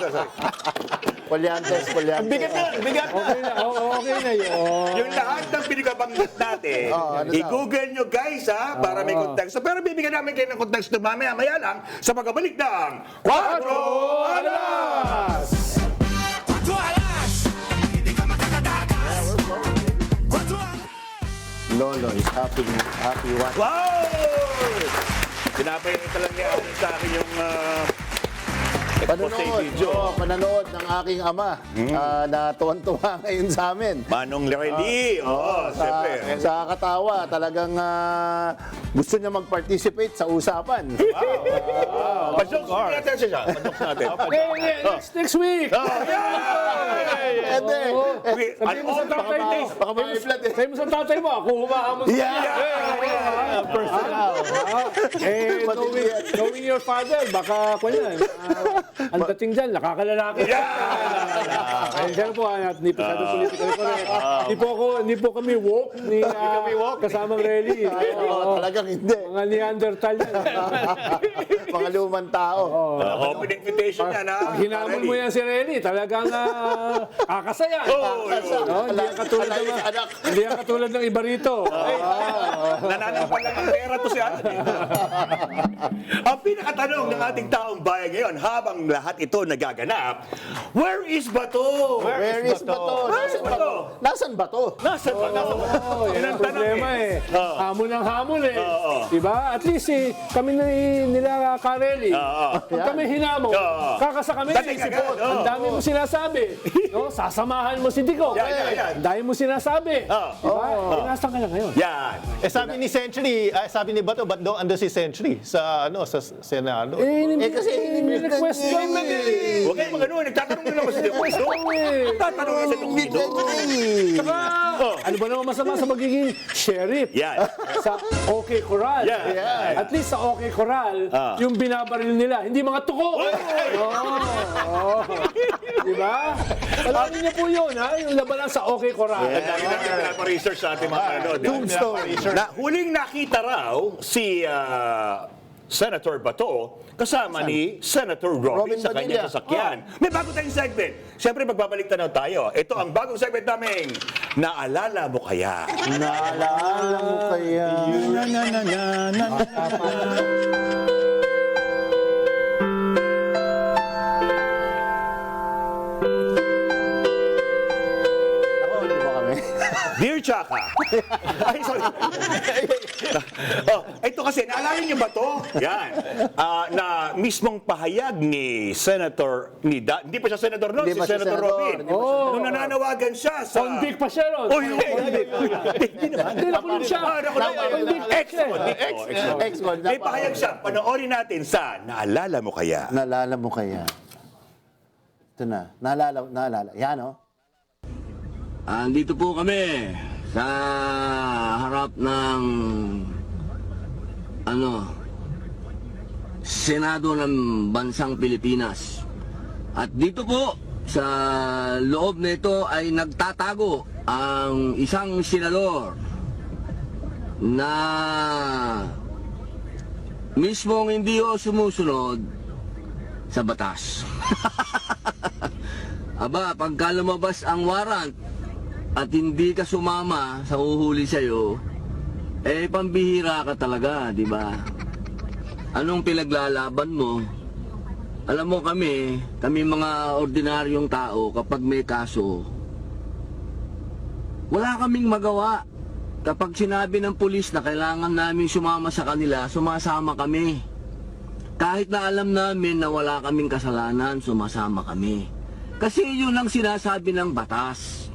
Polyantes. Bigat na. Okay na yun. Yung lahat ng pinagbabanggit natin, ano daw? i-google nyo guys ha, para may context. Pero bibigyan namin kayo ng context mamaya lang sa pagkabalik ng 4 Alas! Lolo is happy one. Wow! Pinapahingita lang niya sa akin yung Pananood ng aking ama na tuwan-tuwa ngayon sa amin. Manong Lereli. Siyempre. Sa katawa, talagang gusto niya mag-participate sa usapan. Pasok natin siya. Pasok natin. Next week. Pwede. Sabihin mo sa tatay mo. Baka ma-flat eh. Sabihin mo sa tatay mo, ako humahamon sa Personal. knowing your father, baka ang dating dyan, nakakalalaki. Kaya po, hindi pa sa political correct. Hindi po kami woke, kasamang rally. Talagang hindi. Mga Neanderthal yan. Mga lumang tao. Open invitation yan ha. Pag hinamon mo yan si Rally, talagang kakasaya. Hindi yan katulad ng iba rito. Nananampal lang ang pera to si Alan. Ang pinakatanong ng ating taong bayan ngayon, habang lahat ito nagaganap, where is Bato? Where is Bato? Nasan Bato? Nasaan ba? Yan ang problema eh. Hamon ang hamon eh. Diba? At least kami nila Kareli. Pag kami hinamon, kakasa kami. Ang dami mo sinasabi. Sasamahan mo si Dico. Ang dami mo sinasabi. Diba? Nasaan ka na ngayon? Yan. Sabi ni Century, sabi ni Bato, ba't daw ando si Century sa Senado? Kasi request daw eh. Huwag kayong mag-ano, nagtatanong na naman si Dico. Tatanong na sa Tungkido. Saka, ano ba naman masama sa magiging sheriff? Yan. Sa OK Corral. Yan. At least sa OK Corral, yung binabaril nila, hindi mga tuko. Diba? Alamin niyo po yun, ha? Yung labanan sa OK Corral. Ang dami natin pinapa-research sa ating mga ano. Na huling nakita raw si Senator Bato kasama ni Senator Robin sa kanyang sasakyan. May bago tayong segment. Siyempre, magbabalik tanaw tayo. Ito ang bagong segment naming Naalala Mo Kaya? Naalala mo kaya? Ako, hindi ba kami? Dear Chaka. Ay, sorry. Ito kasi, naalala niyo ba to? Yan. Na mismong pahayag ni Senator, hindi pa siya Senator noon, Hindi si pa siya Senator senador. Robin. Hindi pa siya Nung nananawagan siya sa... Convict pa siya ron. Hindi naman. Hindi nakulong siya. Ex-con. May pahayag siya. Panoorin natin sa Naalala Mo Kaya? Naalala mo kaya? Ito na. Naalala. Yan, oh. Andito po kami sa harap ng Senado ng Bansang Pilipinas. At dito po, sa loob nito ay nagtatago ang isang senador na mismong hindi o sumusunod sa batas. Aba, pagka lumabas ang warrant at hindi ka sumama sa uhuli sa'yo, eh pambihira ka talaga, di ba? Anong pinaglalaban mo? Alam mo kami mga ordinaryong tao, kapag may kaso, wala kaming magawa. Kapag sinabi ng pulis na kailangan namin sumama sa kanila, sumasama kami. Kahit na alam namin na wala kaming kasalanan, sumasama kami. Kasi yun ang sinasabi ng batas.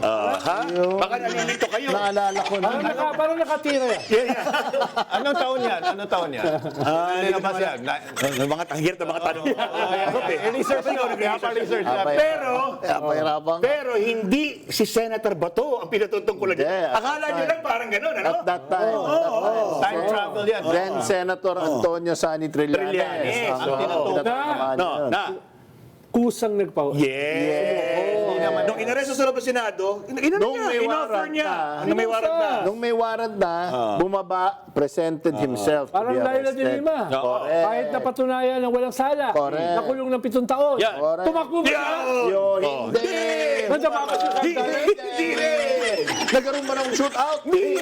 Baka nalilito kayo. Naalala ko na. Parang nakatira yan. Anong taon yan? Anong taon yan? Hindi na ba yan? Mga tanghir na mga tanong. Research nyo. Research na. Pero hindi si Senator Bato ang pinatutungkulan niya. Yeah. Akala niyo lang parang gano'n, ano? At that time. Time travel yan. Then Senator Antonio Sani Trillanes. Trillanes. Ang pinatutukan Na. Kusang nagpa... Nung inaresto sa loob ng Senado, Nung may in-offer warrant niya. na. Nung may warrant na. Nung may warrant na, bumaba, presented himself to Parang be Laila de arrested. Lima. Correct. Kahit napatunayan ng walang sala. Correct. Nakulong ng 7 taon. Yan. Correct. Tumakbo ba siya? Hindi! Nandiyan ba siya? Hindi rin! Nagkaroon ba ng shootout? Hindi!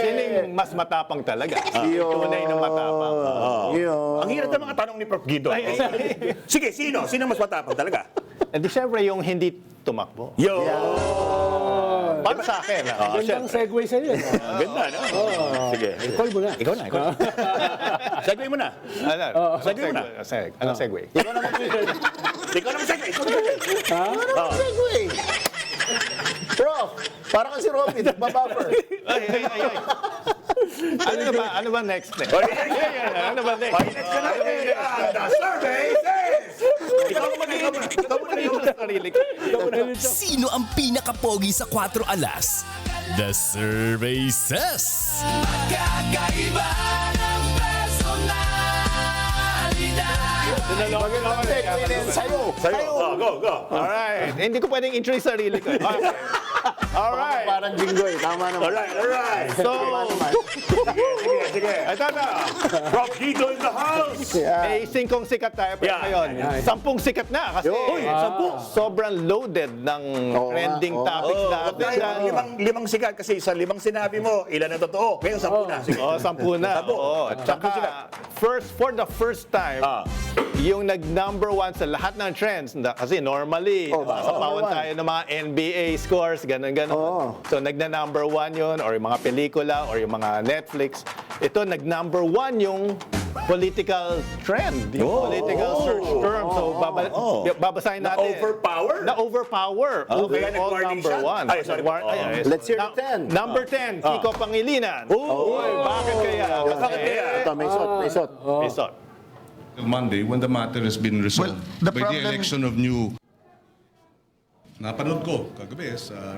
Sining mas matapang talaga. Yun. Tunay na matapang. Yun. Ang hirap ng mga tanong ni Prof. Guido. Sige, sino? Sino mas matapang talaga? Eh di syempre yung hindi tumakbo. Yo! Para sa akin. Gandang segue sa iyo. Ang ganda, no? Sige. Call mo na. Ikaw na. Segue mo na. Ano? Segue mo na. Anong segue? Ikaw naman segue. Segway! Prof, parang si Robin, nagbabuffer. Ano ba next? Ano ba next? Next na natin. The survey says! Ikaw muna. Sarili ko. Sino ang pinakapogi sa 4 alas? The survey says... Kakaiba ng personalidad. Sa'yo. Go. Alright. Hindi ko pwedeng intro yung sarili ko. Okay. Alright. Parang jinggoy, tama naman. Alright. So, Sige. ito na. Prof. Guido in the house. May 5 sikat tayo pero Yeah. ngayon. 10 sikat na kasi sobrang loaded ng trending topics natin. Limang sikat kasi sa 5 sinabi mo, ilan ang totoo? Ngayon 10 na. Sige. 10 na. Oo. Tsaka, for the first time, yung nag-number 1 sa lahat ng trends, kasi normally, sapawan tayo ng mga NBA scores, ganun-ganun. So, nagna-number 1 yun, or yung mga pelikula, or yung mga Netflix. Ito, nag-number 1 yung political trend, yung political search term. So, babasahin natin. Na-overpower. Kaya Overall nag-warning number siya? 1. Ay, sorry. Let's hear the 10. Number 10, Kiko Pangilinan. Bakit kaya? Ito, may shot. Resort. Monday when the matter has been resolved by the election of new. Napanood ko kagabi sa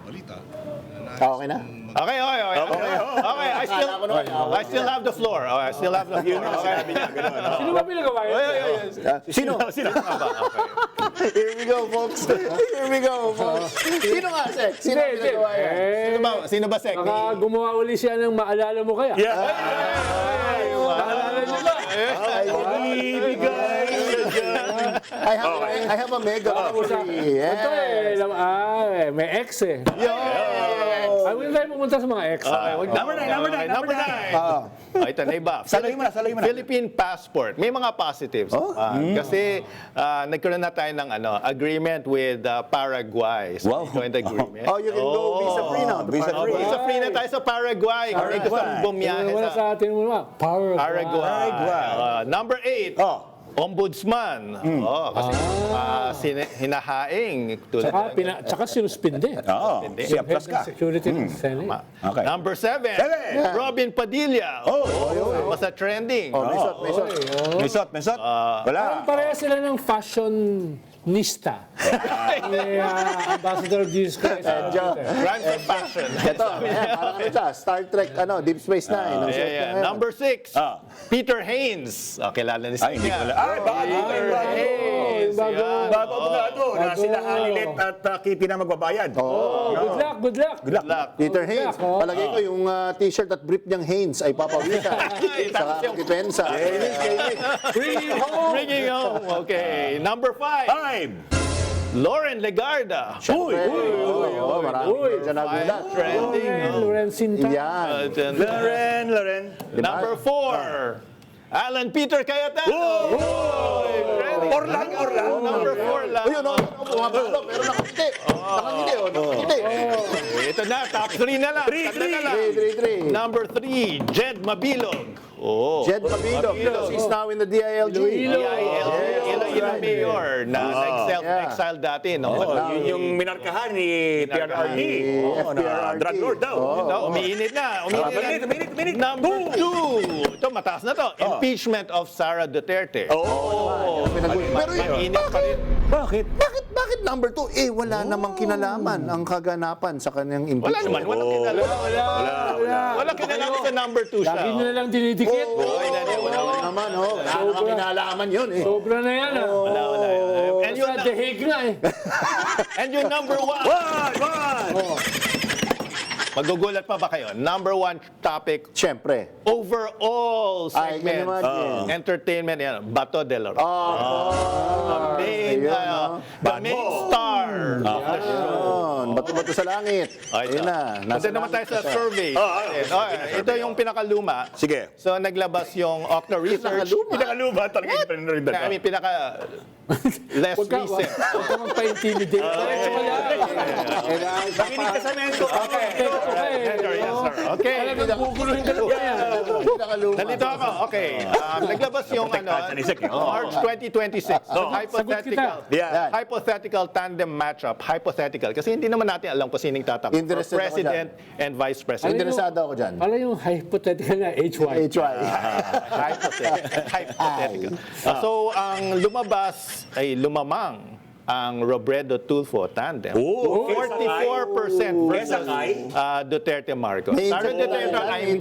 balita. Okay na? Okay. I still have the floor. I still have the floor. Sino ba pinagawa yun? Sino? Here we go, folks. Sino nga, Sek? Sino ang pinagawa yan? Sino ba, Sek? Baka gumawa uli siya ng maalala mo kaya. Naalala niyo ba? I have a mega free. Ito may ex eh. Ay, huwag tayo pumunta sa mga ex. Number 9. Ito na iba. Salay mo na. Philippine passport. May mga positives. Kasi nagkaroon na tayo ng agreement with Paraguay. So, joint agreement. Oh, you can go visa-free now. Visa-free na tayo sa Paraguay. Kung may gusto mong bumiyahe Wala sa sa atin mo naman. Paraguay. Number 8. Ombudsman. Kasi hinahaing. Tsaka sinuspinde. Siya plus ka. Security ng Senate. Okay. Number 7. Robin Padilla. Basta trending. May shot. May shot? Wala. Parang pareha sila ng fashion Nista. Ni Ambassador Jesus Christ. Crimes of Passion. Ito, parang ano siya, Star Trek, Deep Space Nine. Ang suot niya ngayon. Number 6, Peter Haynes. Kilala ni Steve. Haynes. Bago abogado na sila Hanilet at Kitty na magbabayad. Good luck, good luck. Good luck. Peter Haynes. Palagay ko yung t-shirt at brief niyang Haynes ay papawisan sa depensa. Bringing home. Okay. Number 5, Lauren Legarda. Marami dyan nagulat. Trending. Lawrence Sinta. Yan. Loren. Number 4, Alan Peter Cayetano. Orlan. Number 4 lang. Ayun, bumabalo, pero nakangiti. Nakangiti. Ito na, top 3 na lang. 3. Number 3, Jed Mabilog. Jed Mabilog. He's now in the DILG. Iloilo Mayor na nag-self-exile dati. Yun yung minarkahan ni PRRD. Drug lord daw. Umiinit na. Uminit. Number 2. Ito, mataas na to. Impeachment of Sara Duterte. Pero Mainit pa rin. bakit number 2? Wala namang kinalaman ang kaganapan sa kanyang impeachment. Walang kinalaman sa number 2 siya. Lagi nyo na lang dinidikit. Wala naman, wala namang kinalaman yun eh. Sobra na yan, Wala. And yung dehig na eh. And yung number 1. Magugulat pa ba kayo? Number 1 topic, Siyempre. overall I segment, can imagine. entertainment, yan, Bato de la Rosa. The main Bato. star of the show. Bato-bato sa langit. Ayun na. Punta naman tayo sa survey. Ito yung pinakaluma. Sige. So naglabas yung Okta Research. Pinakaluma talaga yung pinag-rindan. I mean, pinaka less recent. Huwag ka magpa-intimidate. Nakinig ka sa mento. Yes, sir. Okay. Talagang guguluhin ka na ba yan? Nandito ako. Okay. Naglabas yung March 2026. Hypothetical tandem matchup. Hypothetical. Kasi hindi naman natin alam kung sinong tatakbo. Interested ako President and Vice President. Interesado ako dyan. Pala yung hypothetical na HY. Hypothetical. So, ang lumabas ay lumamang ang Robredo Tulfo tandem. 44% versus Duterte Marcos. Sara Duterte Amy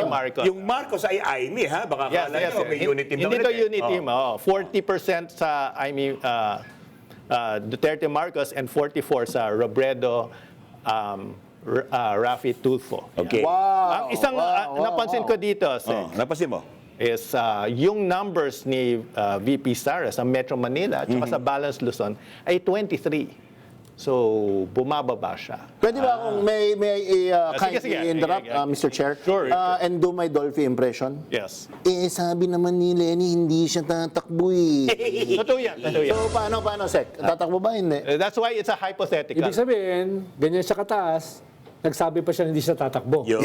Marcos. Yung Marcos ay Amy, ha? Baka Yes. may unit team Hindi to unit team. 40% sa Amy Duterte Marcos and 44% sa Robredo Rafi Tulfo. Okay. Ang isang napansin ko dito, Sek, Napasin mo? is yung numbers ni VP Sara sa Metro Manila at sa Balance Luzon ay 23. So, bumababa siya. Pwede ba akong may sige. interrupt, Mr. Chair? Sure. And do my Dolphy impression? Yes. Sabi naman ni Lenny, hindi siya tatakbo eh. Totoo yan. So, paano, Sek? Tatakbo ba? Hindi. That's why it's a hypothetical. Ibig sabihin, ganyan siya kataas, nagsabi pa siya hindi siya tatakbo. Yun.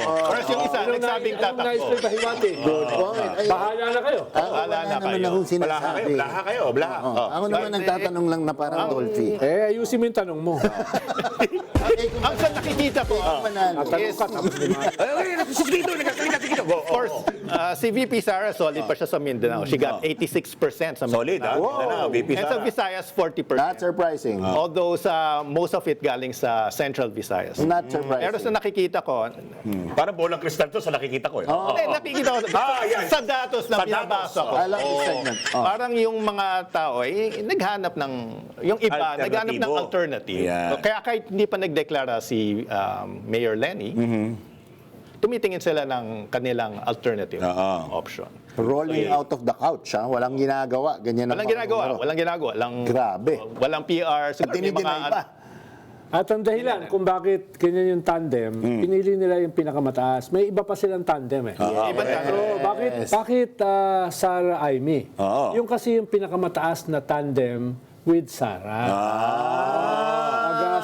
Whereas yung isa, nagsabing Anong nais tatakbo. ko pahiwati? Good point. Bahala na kayo. Bahala na naman kayo. akong sinasabi. Blaha kayo. Ako naman nagtatanong lang na parang Dolphy. Ayusin mo yung tanong mo. Ang sa nakikita ko, Tanong ka, tapos di ba? of course, si VP Sara, solid pa siya sa Mindanao. She got 86% sa Mindanao. Solid, ha? Mindanao, VP And sa Sara. Visayas, 40%. Not surprising. Although most of it galing sa Central Visayas. Not Pero sa surprising. nakikita ko, Parang bolang kristal to sa nakikita ko. nakikita ko yan. sa datos na binabasa ko. I like this segment. Parang yung mga tao naghanap ng, yung iba, naghanap ng alternative. Yeah. Kaya kahit hindi pa nagdeklara si Mayor Lenny, tumitingin sila ng kanilang alternative option. Rolling out of the couch, ha? Walang ginagawa. Ganyan ang Walang ginagawa. Grabe. Walang PR. At dinideny pa. At ang dahilan kung bakit ganyan yung tandem, pinili nila yung pinakamataas. May iba pa silang tandem eh. Ibang tandem. So, bakit Sara Amy? Yung kasi yung pinakamataas na tandem with Sara.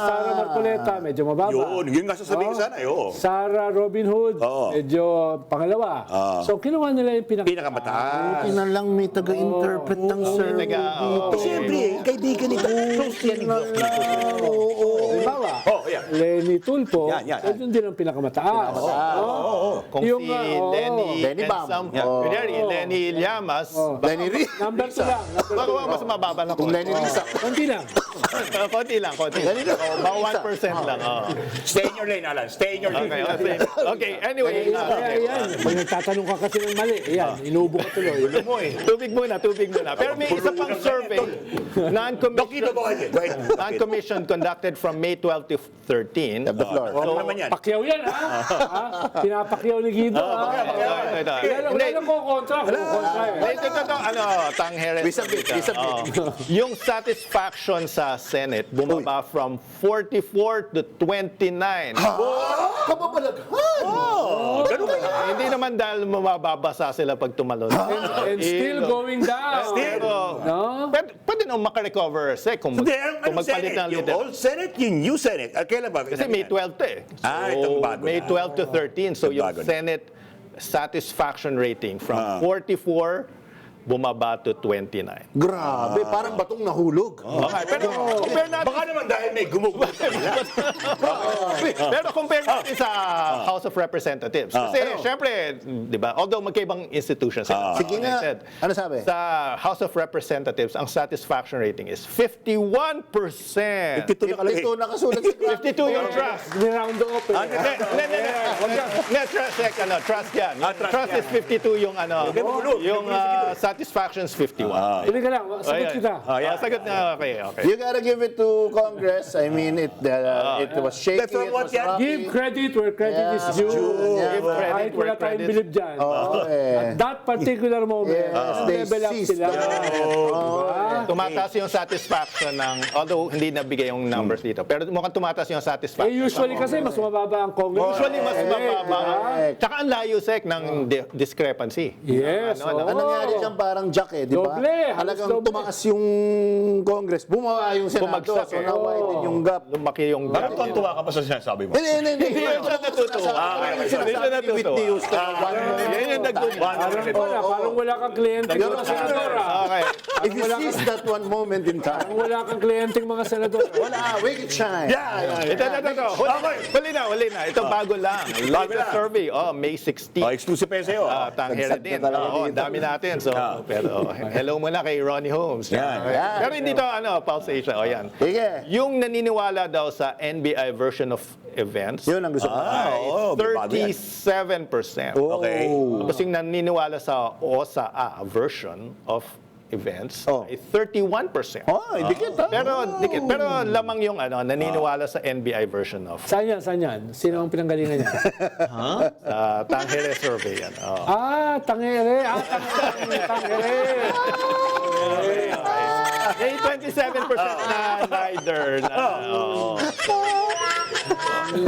Sara Marcoleta, medyo mababa. Yun nga sasabihin ko sana. Sarah Robin Hood, Oo. medyo pangalawa. So, kinuha nila yung Pinakamataas. Ina lang may taga-interpret ng survey dito. Siyempre, kaibigan nito. Halimbawa, Yan. Lenny Tulfo, Yan. yun din ang pinakamataas. Kung Yung, si Lenny Bam. Kunyari, Lenny Llamas, Lenny Rizal. Number 2 lang. baka mas mababa na Kung Lenny Rizal. Konti lang. konti lang. Mga 1% lang. Stay in your lane, Alan. Stay in your lane. Okay, anyway. Kaya yan, pag nagtatanong ka kasi ng mali, yan, inuubo ka tuloy. Tubig muna. Pero may isa pang survey, non-commissioned conducted from May 12 to 13. Have the floor. Ano naman yan? Pakyaw yan, ha? Pinapakyaw ni Guido, ha? Wala nang kukontra. Kukontra, eh. Ito, Tangheres. We submit. Yung satisfaction sa Senate bumaba from 44 to 29. Ganun ba? Hindi naman dahil mababasa sila pag tumalon. And still going down. No? Pwede nang makarecover kung Hindi, kung anong magpalit Senate? ng Yung leader. old Senate, yung new Senate. Kailan ba? Kasi May 12 to eh. Itong bago May na. 12 to 13. So Itong yung bago na. Satisfaction satisfaction rating from 44 bumaba to 29. Grabe, parang batong nahulog. Okay, pero compare natin. Baka naman dahil may gumugulo sa kanila. Pero compare natin sa House of Representatives. Kasi syempre, di ba, although magkaibang institutions. Sige nga, ano sabi? Sa House of Representatives, ang satisfaction rating is 51%. 52 nakalagay. 52 nakasulat sa graph. 52 yung trust. Ni-round off. Trust yan. Trust is 52 yung yung satisfaction is 51. Huli ka lang, sagot kita. Sagot na, okay. You gotta give it to Congress. I mean, it was shaky, That's it was rocky. Give credit where credit is due. Yeah. Give credit Kahit where wala tayong credit. bilib dyan. eh. At that particular moment, they level up seized sila. Tumataas yung satisfaction ng, although hindi nabigay yung numbers dito, pero mukhang tumataas yung satisfaction. Usually kasi mas mababa ang Congress. Usually mas mababa. Tsaka ang layo ng discrepancy. Yes. Ang nangyari dyan parang Jack eh, di ba? Doble, halos Talagang doble. tumaas yung Congress, bumaba yung Senado, Bumagsak so na-widen yung gap. Lumaki yung Bakit tuwa ka pa sa sinasabi mo? Hindi. Hindi siya natutuwa. Whitney Houston. Yan yung Parang wala kang kliyenteng mga senadora. Okay. If you seize that one moment in time, Parang wala kang kliyenteng mga senadora. wala, wake it shine. Ito. Huli na. Ito bago lang. Latest survey. May 16. Exclusive pa yun sa'yo. Tanghera din. Ang dami natin. So, pero hello muna kay Ronnie Holmes. Yan. Pero hindi to Pulse Asia. Yan. Sige. Yung naniniwala daw sa NBI version of events, Yun ang gusto ko. may bago yan. 37%. Okay. Tapos yung naniniwala sa OSA version of events ay 31%. Dikit ha? Pero lamang yung naniniwala sa NBI version of Saan yan? Sino ang pinanggalingan niya? Tanghera survey yan. Tangere. Tangere. May 27% na rider na.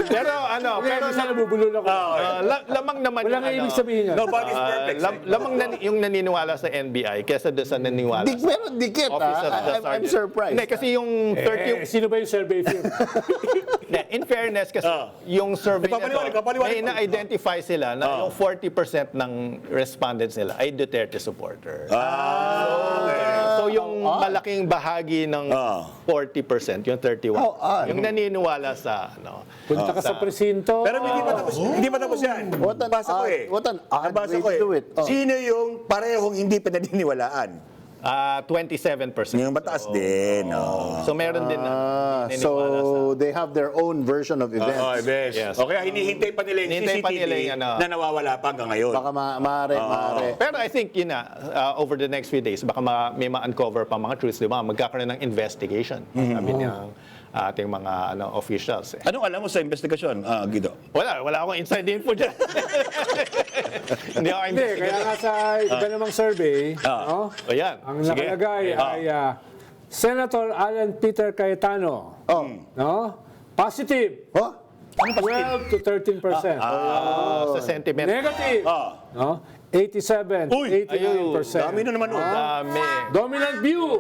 Pero Pero sana nabubulol ako. lamang naman Wala nga ibig sabihin yan. Nobody's perfect. lamang yung naniniwala sa NBI kaysa doon sa naniniwala sa Meron dikit Office of the ha? I'm Sergeant. surprised. Hindi, kasi yung 30... Sino ba yung survey firm? In fairness, kasi yung survey na Kapaliwanag. may na-identify sila na yung 40% ng respondents nila ay Duterte supporter. So yung malaking bahagi ng 40%, yung 31, yung naniniwala sa Punta ka sa presinto. Pero hindi pa tapos yan. Basa ko eh. What an odd Nabasa way ko to do it. Sino yung parehong hindi pinaniniwalaan? 27%. Yung mataas din. So meron din na naniniwala So they have their own version of events. Yes. Okay, hinihintay pa nila yung Hinihintay pa nila CCTV yung na nawawala pa hanggang ngayon. Baka maaari. Pero I think yun over the next few days, baka may ma-uncover pa mga truths, di ba? Magkakaroon ng investigation. Sabi ng ating mga officials. Anong alam mo sa investigasyon, Guido? Wala akong inside info dyan. Hindi ako Hindi, kaya nga sa iba namang survey, Ayan. ang nakalagay ay Senator Alan Peter Cayetano. Positive. 12 to 13%. Sa sentiment. Negative. 87, Uy! 89%. Dami na naman. Dami. Dominant view.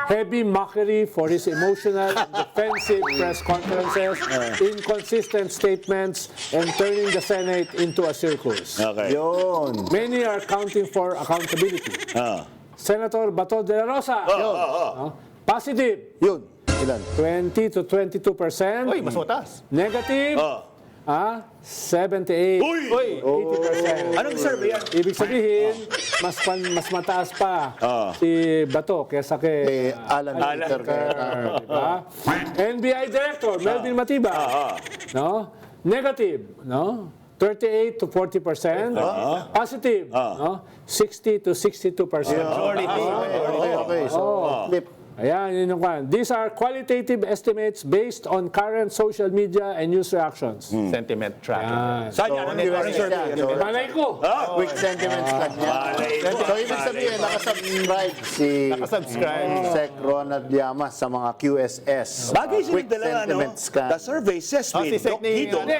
Heavy mockery for his emotional and defensive press conferences, inconsistent statements, and turning the Senate into a circus. Okay. Yun. Many are counting for accountability. Senator Bato de la Rosa. Positive, Yun. Ilan? 20 to 22%. Uy, mas mataas. Negative, 78. Uy! 80%. Anong survey yan? Ibig sabihin, mas mataas pa si Bato kesa kay Alan Peter. diba? NBI Director Melvin Matiba. No? Negative, no? 38 to 40%. Positive, no? 60 to 62%. Okay, so flip. Ayan, yun yung kwan. These are qualitative estimates based on current social media and news reactions. Sentiment tracking. Saan yan? Anong survey? Malay ko. Quick sentiments lang niya. So, ibig sabihin, nakasubscribe si Sec Ronald Llamas sa mga QSS. Bagay sila Quick dalawa, no? sentiments ka. The survey says si with Sec Doc ni- Guido. The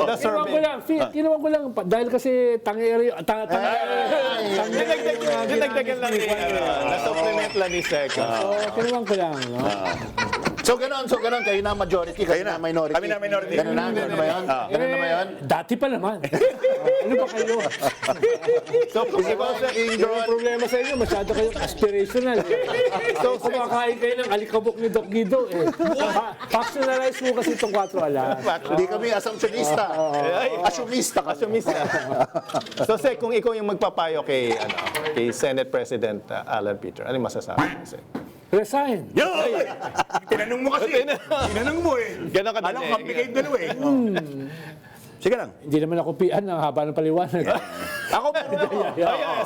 Kinuha ko survey. lang, kinuha ko lang, dahil kasi Dinagdagan lang ni, na-supplement lang ni Sec. kinuha ko lang, no? So, ganun. Kayo na majority, kayo na minority. Kami na minority. Ganun na ba yun? Ganun na ba yun? Dati pa naman. Ano ba kayo? So, kung ikaw sa Yung problema sa inyo, masyado kayong aspirational. So, kumakain kayo ng alikabok ni Doc Guido. Factionalize mo kasi itong 4 alas. Hindi kami assumptionista. Asumista ka. So, Sec, kung ikaw yung magpapayo kay Senate President Alan Peter, ano yung masasabi mo, Sec? Resign. Yo! Tinanong mo kasi. Tinanong mo eh. Ganon ka din Alam eh. ko, bigay dalawa eh. Sige lang. Hindi naman ako pian ng haba ng paliwanag. Ako po.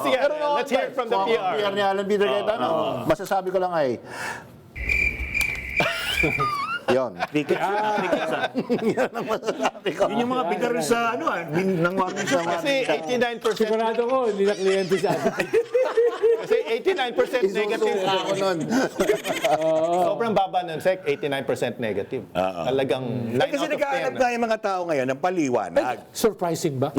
Sige, let's hear it from the Kung ako ang PR PR. ni Alan Peter Cayetano, masasabi ko lang ay, yon. Yan ang masasabi ko. Yun yung mga bidar sa ano ng warning sa Kasi 89% Sigurado ko, hindi na kliyente sa atin. kasi 89% negative. Isusuka ako nun. Sobrang baba nun, Sec, 89% negative. Talagang 9 kasi out of nagkahanap 10. na yung mga tao ngayon ng paliwanag. Surprising ba?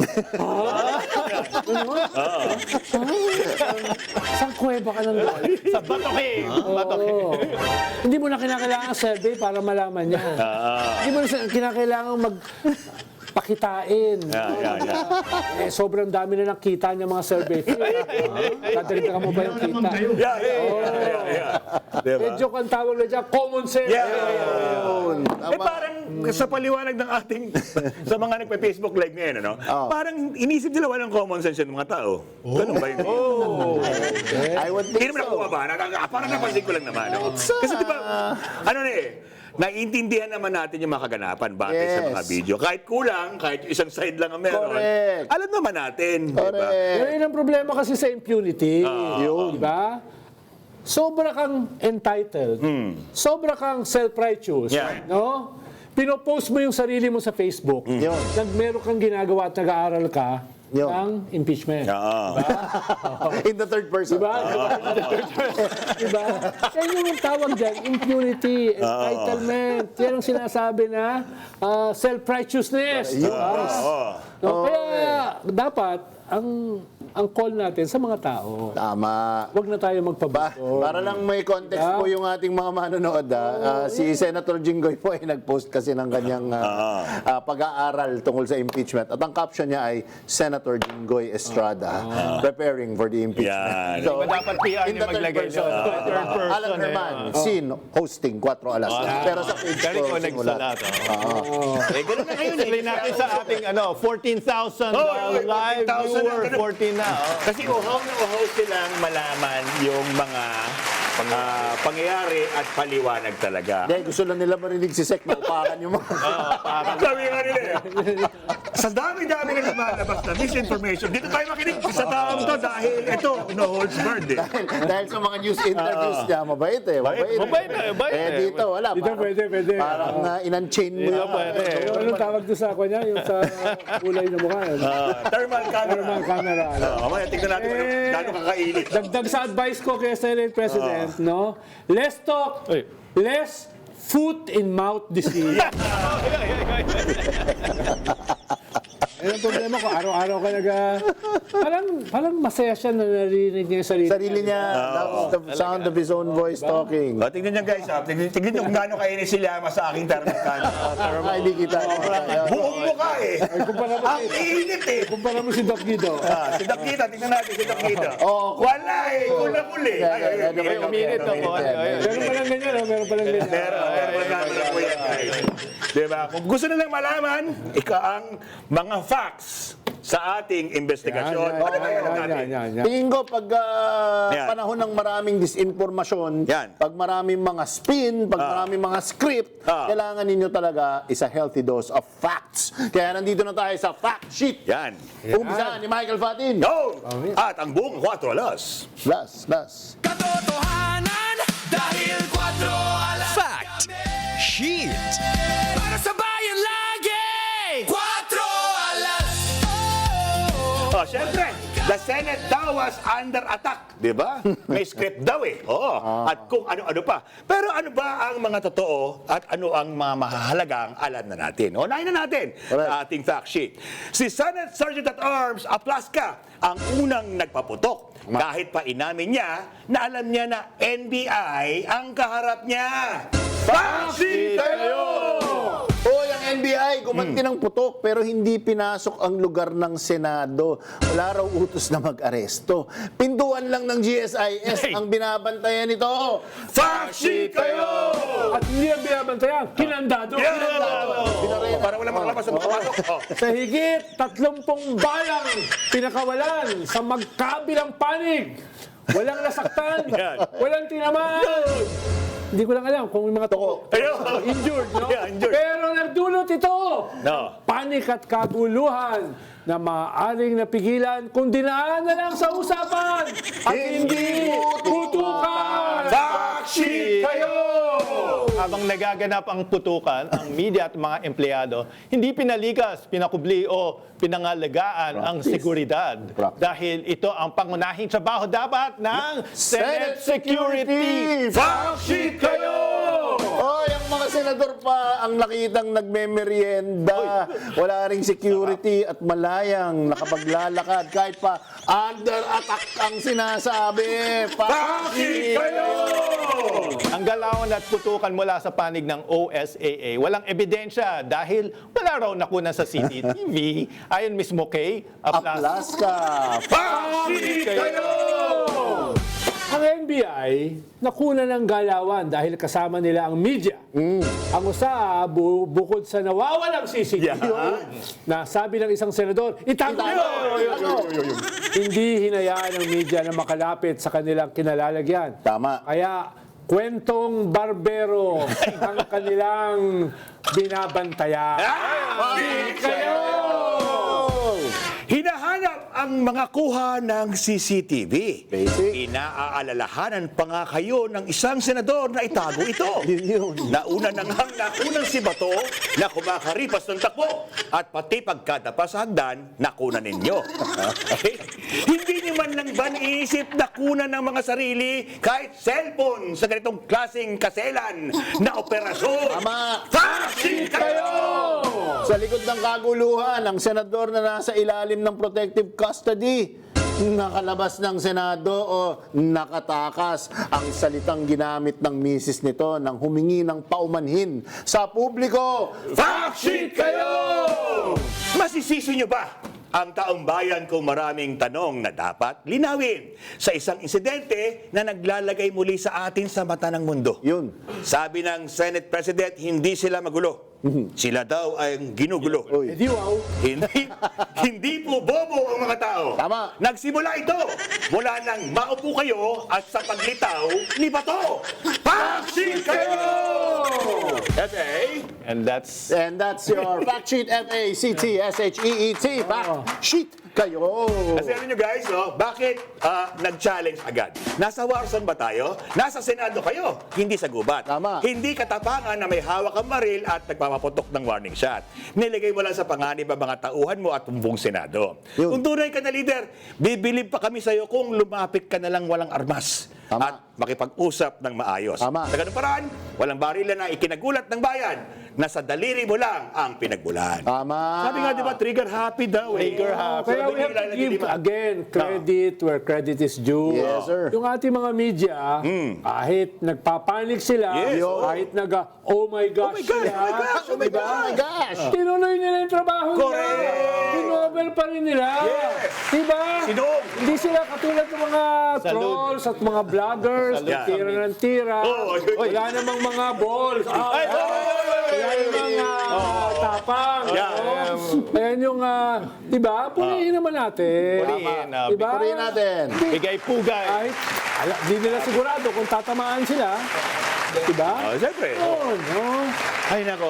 Saan kuweba ka ng galing? Sa Batoke. Batoke. Hindi mo na kinakailangan survey para malaman niya. Hindi mo na kinakailangan pakitain. Eh, sobrang dami na nakita niya mga survey. Dadagdagan mo ba yung kita? Diba? Medyo ang tawag na dyan, common sense. Eh parang sa paliwanag ng ating sa mga nagpe-Facebook live ngayon, ano? Parang inisip nila walang common sense yung mga tao. Ganun ba yun? I would Hindi think naman so. ako ba? Parang napansin ko lang naman. No? Kasi di ba, ano na eh, naiintindihan naman natin yung mga kaganapan batay sa mga video. Kahit kulang, kahit isang side lang ang meron. Correct. Alam naman natin. Diba? Correct. Yun ang problema kasi sa impunity. Di ba? Sobra kang entitled. Sobra kang self-righteous. Yeah. No? Pinopost mo yung sarili mo sa Facebook. Yun. Meron kang ginagawa at nag-aaral ka Yun. ng impeachment. In the third person. Diba? Diba? Yan yung tawag dyan, impunity, entitlement. Yan ang sinasabi na self-righteousness. No, kaya dapat ang call natin sa mga tao, Tama. huwag na tayo magpabago. Para lang may context po yung ating mga manonood. Si Senator Jinggoy po ay nag-post kasi ng kanyang pag-aaral tungkol sa impeachment. At ang caption niya ay Senator Jinggoy Estrada preparing for the impeachment. Yan. Di ba dapat PR in niya the third maglagay person, doon? Third person, Alan Herman, seen hosting 4 alas. Pero sa page Galing ko, ko simulat. nagsulat. Eh, ganun na ngayon. Explain natin sa ating 14,000 live 14,000 viewer, na. 14 na. Kasi uhaw na uhaw silang malaman yung mga pangyayari at paliwanag talaga. Hindi, gusto lang nila marinig si Sec na upakan yung mga... Sabi nga nila eh. Sa dami-dami na lumalabas na misinformation, dito tayo makinig sa taong to dahil ito, no holds barred eh. dahil sa mga news interviews niya, mabait eh. Mabait eh. Dito, wala. Dito pwede. Parang in-unchain mo yung... Anong tawag doon sa kanya? Yung sa kulay na mukha. Thermal camera. Thermal camera. Mamaya, tignan natin kung gaano kakainit. Dagdag sa advice ko kay Senate President, no? Less talk, less foot in mouth disease. Yan ang problema ko, araw-araw ka parang masaya siya na narinig niya yung Sarili niya, that was the sound of his own voice talking. Tingnan niyo guys, tingnan niyo kung gaano kainis si Llama sa aking termokan. Hindi kita. Buong mukha eh. Ang init eh. Kumpara mo si Doc Guido. Si Doc Guido, tingnan natin si Doc Guido. Wala eh, kula-kuli. Uminit ako. Meron palang ganyan, meron palang ganyan. Pero po yan guys. Diba? Kung gusto nilang malaman, ang mga facts sa ating investigasyon. Yan. Tingin ko, pag panahon ng maraming disinformasyon, pag maraming mga spin, pag maraming mga script, kailangan ninyo talaga is a healthy dose of facts. Kaya nandito na tayo sa fact sheet. Yan. Umpisahan ni Michael Fatin. Go! At ang buong 4 alas. Plus. Katotohanan dahil 4 alas Fact Sheet. para sa bayan lagi 4 alas. Siyempre, the Senate daw was under attack. Di ba? May script daw eh. At kung ano-ano pa. Pero ano ba ang mga totoo at ano ang mga mahahalagang alam na natin? Unahin na natin sa ating fact sheet. Si Senate Sergeant at Arms Aplaska ang unang nagpaputok. Kahit pa inamin niya na alam niya na NBI ang kaharap niya. Fact sheet tayo! Ang NBI, gumanti ng putok pero hindi pinasok ang lugar ng Senado. Wala raw utos na mag-aresto. Pinduan lang ng GSIS ang binabantayan nito. Fact sheet kayo! At hindi ang binabantayan, kinandado. Para wala makalabas sa makapasok. Sa higit 30 bayang pinakawalan sa magkabilang panig. Walang nasaktan, walang tinamaan. Hindi ko lang alam kung may mga injured, no? Injured. Pero nagdulot ito. Panik at kaguluhan na maaaring napigilan kung dinaan na lang sa usapan at hindi putukan. Fact sheet kayo! Habang nagaganap ang putukan, ang media at mga empleyado, hindi pinalikas, pinakubli o pinangalagaan ang seguridad. Dahil ito ang pangunahing trabaho dapat ng Senate Security. Fact sheet kayo! Yung mga senador pa ang nakitang nagme-merienda. Wala ring security at malayang nakapaglalakad kahit pa under attack ang sinasabi. Fact sheet kayo! Ang galawan at putukan mula sa panig ng OSAA, walang ebidensya dahil wala raw nakunan sa CCTV. Ayon mismo kay Aplaska. Fact sheet kayo! Ang NBI, nakuna ng galawan dahil kasama nila ang media. Ang usa, bukod sa nawawalang CCTV, na sabi ng isang senador, itago nyo! Hindi hinayaan ng media na makalapit sa kanilang kinalalagyan. Tama. Kaya, kwentong barbero ang kanilang binabantayan. Hinahanap ang mga kuha ng CCTV. Inaaalalahanan pa nga kayo ng isang senador na itago ito. Nauna na ngang nakunan si Bato na kumakaripas ng takbo at pati pagkadapa sa hagdan, nakunan ninyo. Hindi niyo man lang ba naisip na kunan ng mga sarili kahit cellphone sa ganitong klaseng kaselan na operasyon? Tama. Fact sheet kayo! Sa likod ng kaguluhan, ang senador na nasa ilalim ng protective custody, nakalabas ng Senado o nakatakas ang salitang ginamit ng misis nito nang humingi ng paumanhin sa publiko. Fact sheet kayo! Masisisi nyo ba ang taong bayan kung maraming tanong na dapat linawin sa isang insidente na naglalagay muli sa atin sa mata ng mundo? Yun. Sabi ng Senate President, hindi sila magulo. Sila daw ay ginugulo. Hindi po bobo ang mga tao. Tama. Nagsimula ito mula nang maupo kayo at sa paglitaw ni Bato. Fact sheet kayo! FA. And that's your fact sheet, FACTSHEET. Fact sheet kayo. Kasi ano nyo guys, bakit nag-challenge agad? Nasa war zone ba tayo? Nasa Senado kayo, hindi sa gubat. Tama. Hindi katapangan na may hawak ang baril at nagpapaputok ng warning shot. Niligay mo lang sa panganib ang mga tauhan mo at buong Senado. Yun. Kung tunay ka na leader, bibilib pa kami sa'yo kung lumapit ka na lang walang armas. Tama. at makipag-usap ng maayos. Tama. Sa ganung paraan, walang barilan na ikinagulat ng bayan na sa daliri mo lang ang pinagbulan. Tama. Sabi nga, di ba, trigger happy daw. Trigger happy. Kaya we have to give, again, credit where credit is due. Yes, sir. Yung ating mga media, kahit nagpapanik sila, Yes. kahit oh my gosh, sila, Oh my gosh! tinuloy nila yung trabaho Correct. nila. Tinobel pa rin nila. Yes. Diba? Sinong? Hindi sila katulad ng mga trolls at mga vloggers, Salud. tira ng tira. Oh, Wala namang mga balls. Wala namang tapang. Yeah. Ayan yung, diba? Purihin naman natin. Purihin, Diba? Purihin natin. Bigay pugay. Kahit, di nila sigurado kung tatamaan sila. Diba? Siyempre. Oh, no. Ay, nako.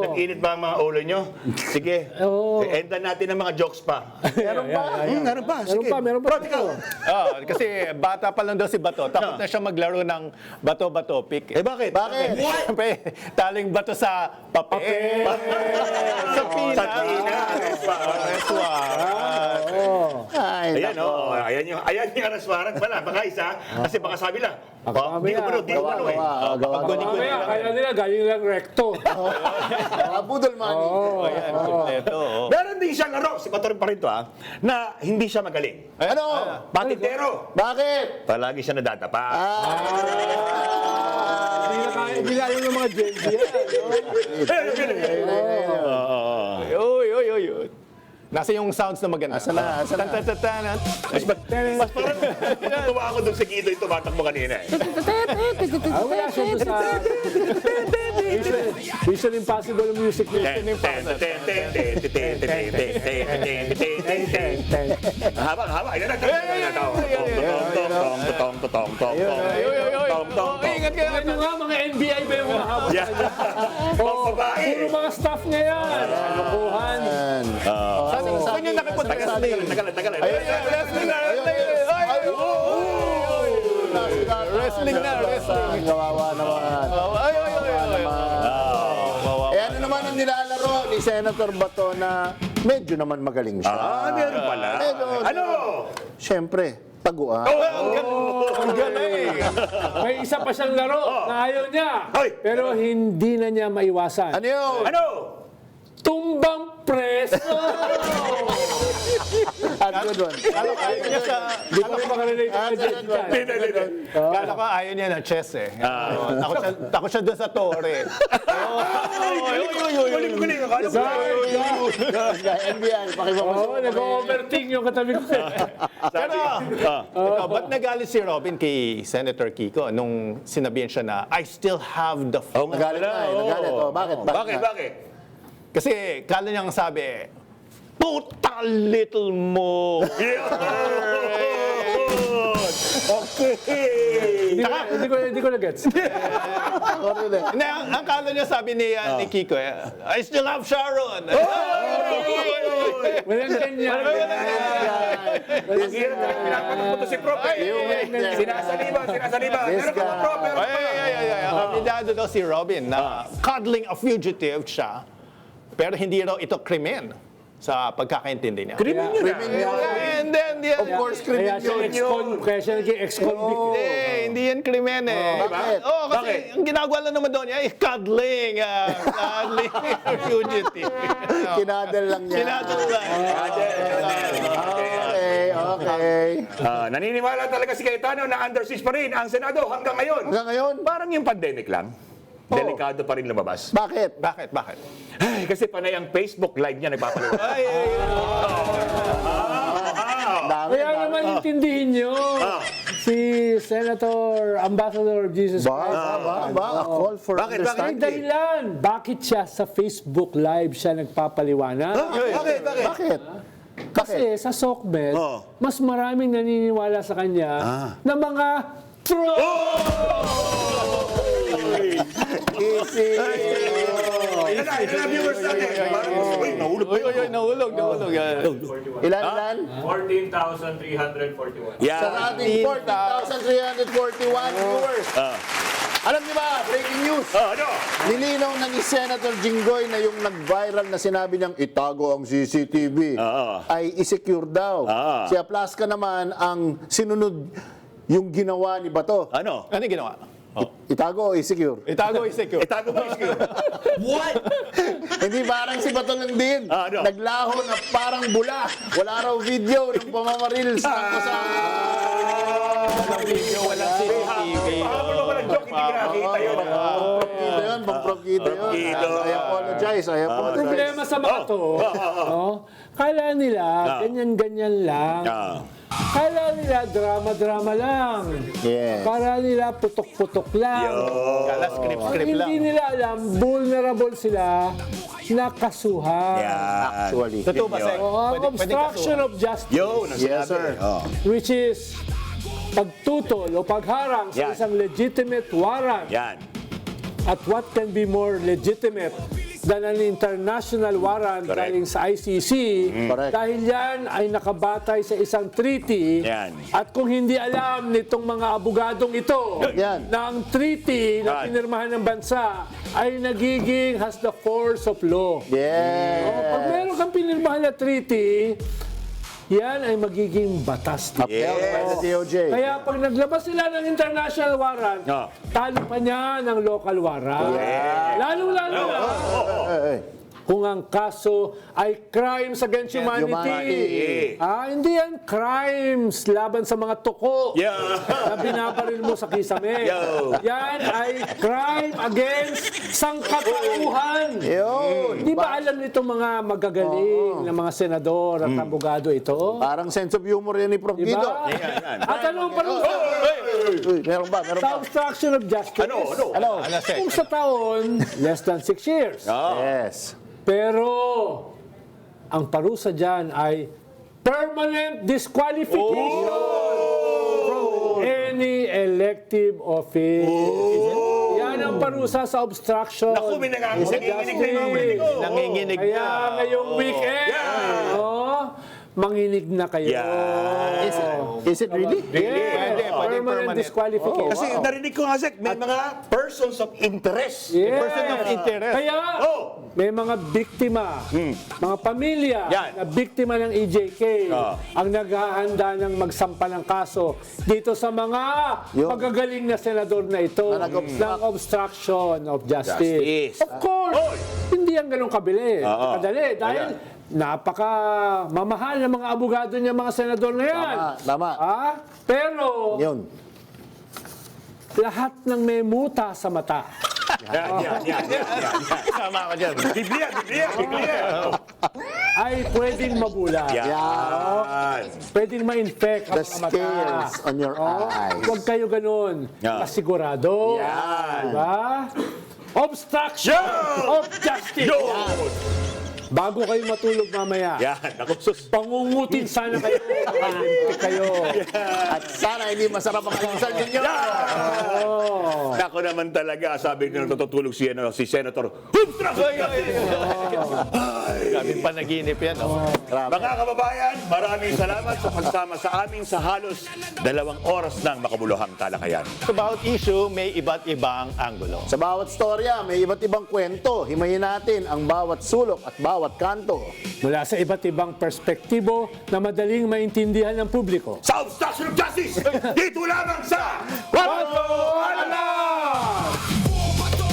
Nag-init ba ang mga ulo nyo? Sige. Oo. Endan natin ang mga jokes pa. Meron pa. Meron pa. Sige. Meron pa. Kasi bata pa lang daw si Bato. Takot na siya maglaro ng bato-bato pick. Eh, bakit? Bakit? Siyempre, taling bato sa papel. Sa pina. Sa pina. Ay, Ayan, nako. ayan yung araswaran pala. Baka isa. Kasi baka sabi lang, di ko mano, di ko mano eh. Mamaya, kaya nila, galing lang recto. Mga budol money. Ayan, kompleto. Meron din siyang laro, si Bato rin pa rin to na hindi siya magaling. Ano? Patintero. Bakit? Palagi siya nadadapa. Hindi na alam ng mga Gen Z. Uy. Nasa yung sounds na maganda. Asa na? Tan-tan-tan-tan. Mas parang natutuwa ako doon sa Guido yung tumatakbo kanina eh. Wala siya doon sa Mission Impossible music nila. Haba. Ayan na. Ingat kayo. Ano nga, mga NBI ba yung mahabot sa kanya? Puro mga staff niya yan. Lokohan. Saan yung nakipot wrestling? Tagal. Wrestling na. Kawawa naman. Eh ano naman ang nilalaro ni Senator Bato na medyo naman magaling siya. Meron pala. Ano? Siyempre, taguan. Ang galing. May isa pa siyang laro na ayaw niya. Hoy! Pero hindi na niya maiwasan. Ano yun? Ano? Tumbang preso! Good one. Hindi ko makarelate na dyan. Kala ko ayaw niya ng chess eh. Takot siya doon sa tore. Guling. NBI, Oo, nag-overthink yung katabi ko. Pero, ikaw, ba't nagalit si Robin kay Senator Kiko nung sinabihan siya na, I still have the phone? Nagalit na eh. Nagalit. Oh, Bakit? Kasi kala niyang sabi, puta little mo. Okay. Hindi ko na-gets. Hindi, ang kala niya sabi ni Kiko, I still have Sharon. Walang ganyan. Ang hirap na pinapagpunto si Prof. Sinasaliba. Meron ka ba, Prof? Kabidado daw si Robin na cuddling a fugitive siya, pero hindi raw ito krimen sa pagkakaintindi niya. Krimen yun. And then, Of course, krimen yun. Kaya siya naging ex-convict. Hindi yan krimen eh. Bakit? Kasi ang ginagawa lang naman doon niya is cuddling a fugitive. Kinadal lang niya. Kinadal lang. Okay. Naniniwala talaga si Cayetano na under siege pa rin ang Senado hanggang ngayon. Hanggang ngayon? Parang yung pandemic lang. Delikado pa rin lumabas. Bakit? Bakit? Ay, kasi panay ang Facebook live niya nagpapalala. Kaya naman intindihin nyo. Si Senator Ambassador of Jesus Christ. A call for Bakit? May understanding. dahilan. Bakit siya sa Facebook Live siya nagpapaliwanag? Bakit? Kasi sa SOCMED, mas maraming naniniwala sa kanya na mga Easy. Ilan na viewers natin? Uy, nahulog. Nahulog. Ilan? 14,341. Yeah. Sa ating 14,341 viewers. Alam niyo ba, breaking news. Ano? Nilinaw na ni Senator Jinggoy na yung nag-viral na sinabi niyang itago ang CCTV ay i-secure daw. Si Aplaska naman ang sinunod yung ginawa ni Bato. Ano? Ano yung ginawa? Itago o i-secure? Itago i-secure. Itago ba yung What? Hindi, parang si Bato lang din. Ano? Naglaho na parang bula. Wala raw video ng pamamaril sa Walang video, walang CCTV. Pahabol mo ng joke, hindi nakakita yun. Pang-prokito yun. I apologize. Problema sa mga to, no? Kala nila, ganyan-ganyan lang. Kala nila, drama-drama lang. Yes. Kala nila, putok-putok lang. Kala script-script lang. Hindi nila alam, vulnerable sila na kasuhan. Actually. Totoo ba, Sek? Oo, obstruction of justice, Yun, ang Yes, sinabi. sir. which is pagtutol o pagharang sa Yan. isang legitimate warrant. Yan. At what can be more legitimate than an international warrant Correct. galing sa ICC? Correct. Dahil yan ay nakabatay sa isang treaty. Yan. At kung hindi alam nitong mga abogadong ito Yan. na ang treaty na Yan. pinirmahan ng bansa ay nagiging has the force of law. Yes. Pag meron kang pinirmahan na treaty, yan ay magiging batas. Upheld by the DOJ. Kaya pag naglabas sila ng international warrant, talo pa niya ng local warrant. Lalo-lalo na kung ang kaso ay crimes against humanity. Hindi yan crimes laban sa mga tuko na binabaril mo sa kisame. Yan ay crime against sangkatauhan. Di ba alam nitong mga magagaling na mga senador at abogado ito? Parang sense of humor yan ni Prof. Guido. Diba? At anong parusa? Meron ba? Sa obstruction of justice. Ano? Kung sa taon, less than 6 years. Yes. Pero, ang parusa dyan ay permanent disqualification from any elective office. Yan ang parusa sa obstruction. Naku, may nanginginig na yung mga ulit ko. Nanginginig Kaya na. ngayong weekend, manginig na kayo. Is it really? Yes, Pwede permanent disqualification. Kasi narinig ko nga, Sek, may mga persons of interest. Yes. Person of interest. Kaya, may mga biktima, mga pamilya Yan. na biktima ng EJK ang naghahanda ng magsampa ng kaso dito sa mga magagaling na senador na ito ng obstruction of justice. Of course, hindi yan ganun kadali. Dahil napaka mamahal ng mga abogado niya, mga senador na yan. Tama. Pero, Yun. lahat ng may muta sa mata Yan. Sama ka dyan. Biblia. ay pwedeng mabulag. Yan. Pwedeng ma-infect ang The mga mata. scales on your eyes. Huwag kayo ganun. Kasigurado. Diba? Obstruction of justice. Bago kayo matulog mamaya, Yan. Ako, sus. pangungutin sana kayo. Malimtik kayo. At sana hindi masarap ang almusal ninyo. Ako naman talaga, sabi nyo natutulog si Senator Obstruction. Grabe panaginip yan. Mga kababayan, maraming salamat sa pagsama sa amin sa halos 2 oras ng makabuluhang talakayan. Sa bawat issue, may iba't ibang anggulo. Sa bawat storya, may iba't ibang kwento. Himayin natin ang bawat sulok at bawat kanto. Mula sa iba't ibang perspektibo na madaling maintindihan ng publiko. Sa Obstruction of Justice, dito lamang sa Quatro Alas!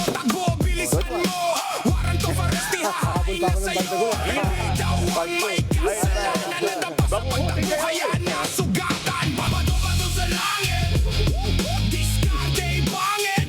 Takbo, bilisan mo. Warrant of arrest, ihahain sa'yo. Daw ang may kasalanan. Dapat kaya na sugatan. Babato sa langit. Diskarte bangit.